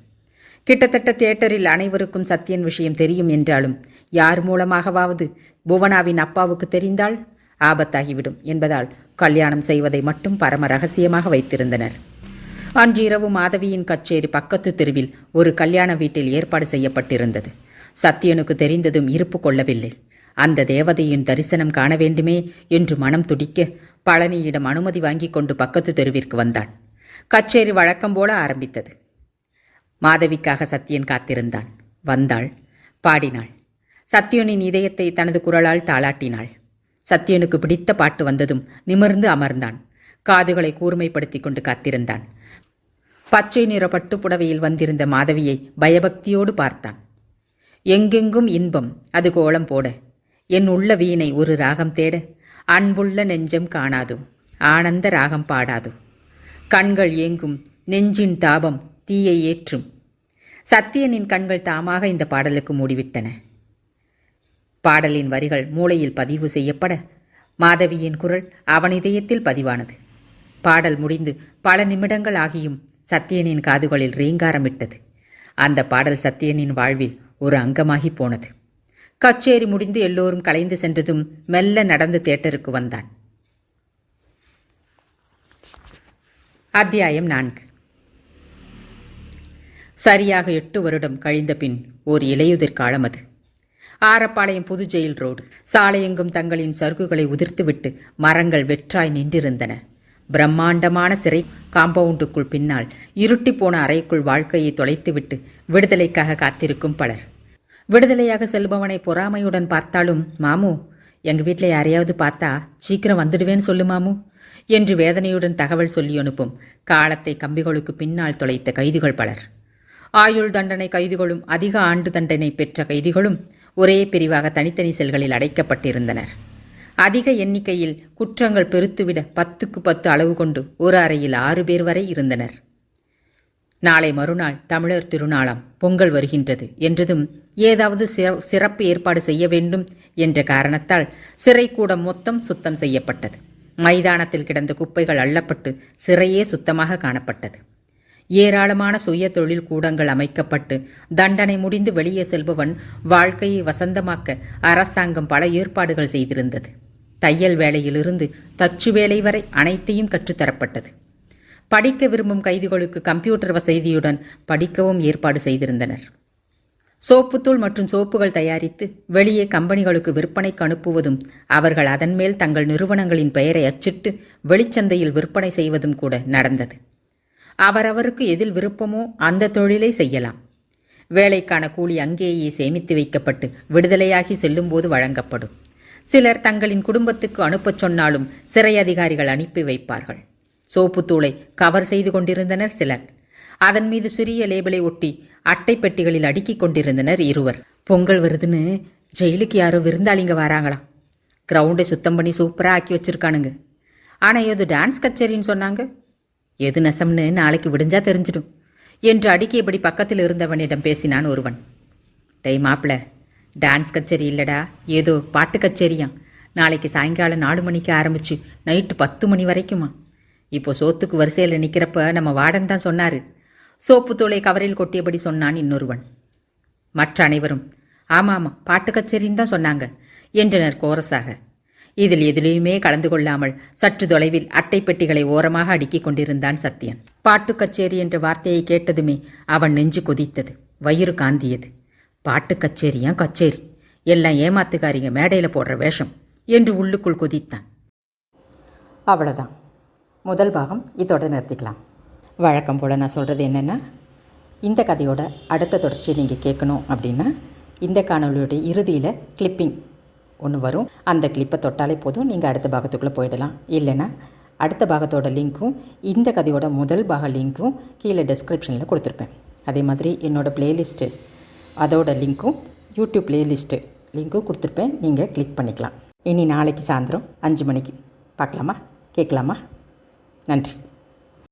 [SPEAKER 1] கிட்டத்தட்ட தியேட்டரில் அனைவருக்கும் சத்தியன் விஷயம் தெரியும் என்றாலும் யார் மூலமாகவாவது புவனாவின் அப்பாவுக்கு தெரிந்தால் ஆபத்தாகிவிடும் என்பதால் கல்யாணம் செய்வதை மட்டும் பரம ரகசியமாக வைத்திருந்தனர். அன்று இரவு மாதவியின் கச்சேரி பக்கத்து தெருவில் ஒரு கல்யாண வீட்டில் ஏற்பாடு செய்யப்பட்டிருந்தது. சத்தியனுக்கு தெரிந்ததும் இருப்பு கொள்ளவில்லை. அந்த தேவதையின் தரிசனம் காண வேண்டுமே என்று மனம் துடிக்க பழனியிடம் அனுமதி வாங்கி கொண்டு பக்கத்து தெருவிற்கு வந்தான். கச்சேரி வழக்கம் போல ஆரம்பித்தது. மாதவிக்காக சத்தியன் காத்திருந்தான். வந்தாள், பாடினாள். சத்தியனின் இதயத்தை தனது குரலால் தாளாட்டினாள். சத்தியனுக்கு பிடித்த பாட்டு வந்ததும் நிமிர்ந்து அமர்ந்தான். காதுகளை கூர்மைப்படுத்தி கொண்டு காத்திருந்தான். பச்சை நிற பட்டுப்புடவையில் வந்திருந்த மாதவியை பயபக்தியோடு பார்த்தான். எங்கெங்கும் இன்பம் அது கோலம் போட, என் உள்ள வீணை ஒரு ராகம் தேட, அன்புள்ள நெஞ்சம் காணாதோ, ஆனந்த ராகம் பாடாதோ, கண்கள் ஏங்கும் நெஞ்சின் தாபம் தீயை ஏற்றும். சத்தியனின் கண்கள் தாமாக இந்த பாடலுக்கு மூடிவிட்டன. பாடலின் வரிகள் மூளையில் பதிவு செய்யப்பட மாதவியின் குரல் அவன் இதயத்தில் பதிவானது. பாடல் முடிந்து பல நிமிடங்கள் ஆகியும் சத்தியனின் காதுகளில் ரீங்காரமிட்டது. அந்த பாடல் சத்தியனின் வாழ்வில் ஒரு அங்கமாகி போனது. கச்சேரி முடிந்து எல்லோரும் கலைந்து சென்றதும் மெல்ல நடந்து தியேட்டருக்கு வந்தான். அத்தியாயம் 4. சரியாக 8 வருடம் கழிந்த பின் ஓர் இலையுதிர் காலம் அது. ஆரப்பாளையம் புது ஜெயில் ரோடு. சாலையெங்கும் தங்களின் சறுக்குகளை உதிர்த்துவிட்டு மரங்கள் வெற்றாய் நின்றிருந்தன. பிரம்மாண்டமான சிறை காம்பவுண்டுக்குள் பின்னால் இருட்டி போன அறைக்குள் வாழ்க்கையை தொலைத்துவிட்டு விடுதலைக்காக காத்திருக்கும் பலர். விடுதலையாக செல்பவனை பொறாமையுடன் பார்த்தாலும், மாமு, எங்கள் வீட்டில் யாரையாவது பார்த்தா சீக்கிரம் வந்துடுவேன்னு சொல்லு மாமு என்று வேதனையுடன் தகவல் சொல்லி அனுப்பும் காலத்தை கம்பிகளுக்கு பின்னால் தொலைத்த கைதிகள் பலர். ஆயுள் தண்டனை கைதிகளும் அதிக ஆண்டு தண்டனை பெற்ற கைதிகளும் ஒரே பிரிவாக தனித்தனி செல்களில் அடைக்கப்பட்டிருந்தனர். அதிக எண்ணிக்கையில் குற்றங்கள் பெருத்துவிட 10க்கு 10 அளவு கொண்டு ஒரு அறையில் 6 பேர் வரை இருந்தனர். நாளை மறுநாள் தமிழர் திருநாளாம், பொங்கல் வருகின்றது என்றதும் ஏதாவது சிறப்பு ஏற்பாடு செய்ய வேண்டும் என்ற காரணத்தால் சிறைக்கூடம் மொத்தம் சுத்தம் செய்யப்பட்டது. மைதானத்தில் கிடந்த குப்பைகள் அள்ளப்பட்டு சிறையே சுத்தமாக காணப்பட்டது. ஏராளமான சுய தொழில் கூடங்கள் அமைக்கப்பட்டு தண்டனை முடிந்து வெளியே செல்பவன் வாழ்க்கையை வசந்தமாக்க அரசாங்கம் பல ஏற்பாடுகள் செய்திருந்தது. தையல் வேலையிலிருந்து தச்சு வேலை வரை அனைத்தையும் கற்றுத்தரப்பட்டது. படிக்க விரும்பும் கைதிகளுக்கு கம்ப்யூட்டர் வசதியுடன் படிக்கவும் ஏற்பாடு செய்திருந்தனர். சோப்புத்தூள் மற்றும் சோப்புகள் தயாரித்து வெளியே கம்பெனிகளுக்கு விற்பனைக்கு அனுப்புவதும் அவர்கள் அதன் மேல் தங்கள் நிறுவனங்களின் பெயரை அச்சிட்டு வெளிச்சந்தையில் விற்பனை செய்வதும் கூட நடந்தது. அவரவருக்கு எதில் விருப்பமோ அந்த தொழிலை செய்யலாம். வேலைக்கான கூலி அங்கேயே சேமித்து வைக்கப்பட்டு விடுதலையாகி செல்லும்போது வழங்கப்படும். சிலர் தங்களின் குடும்பத்துக்கு அனுப்பச் சொன்னாலும் சிறை அதிகாரிகள் அனுப்பி வைப்பார்கள். சோப்புத்தூளை கவர் செய்து கொண்டிருந்தனர் சிலர். அதன் மீது சிறிய லேபிளை ஒட்டி அட்டை பெட்டிகளில் அடுக்கிக் கொண்டிருந்தனர் இருவர். பொங்கல் வருதுன்னு ஜெயிலுக்கு யாரோ விருந்தாளிங்க வராங்களாம். கிரவுண்டை சுத்தம் பண்ணி சூப்பராக ஆக்கி வச்சிருக்கானுங்க. ஆனால் ஏதோ டான்ஸ் கச்சேரின்னு சொன்னாங்க. எது நெசம்னு நாளைக்கு விடிஞ்சா தெரிஞ்சிடும் என்று அடுக்கியபடி பக்கத்தில் இருந்தவனிடம் பேசினான் ஒருவன். டேய் மாப்பிள, டான்ஸ் கச்சேரி இல்லடா, ஏதோ பாட்டு கச்சேரியாம். நாளைக்கு சாயங்காலம் 4 மணிக்கு ஆரம்பிச்சு நைட்டு 10 மணி வரைக்குமா. இப்போ சோத்துக்கு வரிசையில் நிற்கிறப்ப நம்ம வார்டன் தான் சொன்னார். சோப்பு தூளை கவரில் கொட்டியபடி சொன்னான் இன்னொருவன். மற்ற அனைவரும் ஆமாம் பாட்டு கச்சேரின்னு தான் சொன்னாங்க என்றனர் கோரஸாக. இதில் எதிலையுமே கலந்து கொள்ளாமல் சற்று தொலைவில் அட்டை பெட்டிகளை ஓரமாக அடுக்கிக் கொண்டிருந்தான் சத்தியன். பாட்டு கச்சேரி என்ற வார்த்தையை கேட்டதுமே அவன் நெஞ்சு கொதித்தது, வயிறு காந்தியது. பாட்டு கச்சேரியா கச்சேரி, எல்லாம் ஏமாத்துக்காரிங்க மேடையில் போடுற வேஷம் என்று உள்ளுக்குள் கொதித்தான். அவ்வளோதான், முதல் பாகம் இதோட நிறுத்திக்கலாம். வழக்கம் போல் நான் சொல்கிறது என்னென்னா, இந்த கதையோட அடுத்த தொடர்ச்சியை நீங்கள் கேட்கணும் அப்படின்னா இந்த காணொலியோட இறுதியில் கிளிப்பிங் ஒன்று வரும். அந்த கிளிப்பை தொட்டாலே போதும், நீங்கள் அடுத்த பாகத்துக்குள்ளே போயிடலாம். இல்லைன்னா அடுத்த பாகத்தோட லிங்க்கும் இந்த கதையோட முதல் பாக லிங்க்கும் கீழே டிஸ்கிரிப்ஷனில் கொடுத்துருப்பேன். அதே மாதிரி என்னோடய ப்ளேலிஸ்ட்டு அதோட லிங்க்கும் யூடியூப் ப்ளேலிஸ்ட்டு லிங்க்கும் கொடுத்துருப்பேன். நீங்கள் கிளிக் பண்ணிக்கலாம். இனி நாளைக்கு சாயந்தரம் 5 மணிக்கு பார்க்கலாமா, கேட்கலாமா? நன்றி.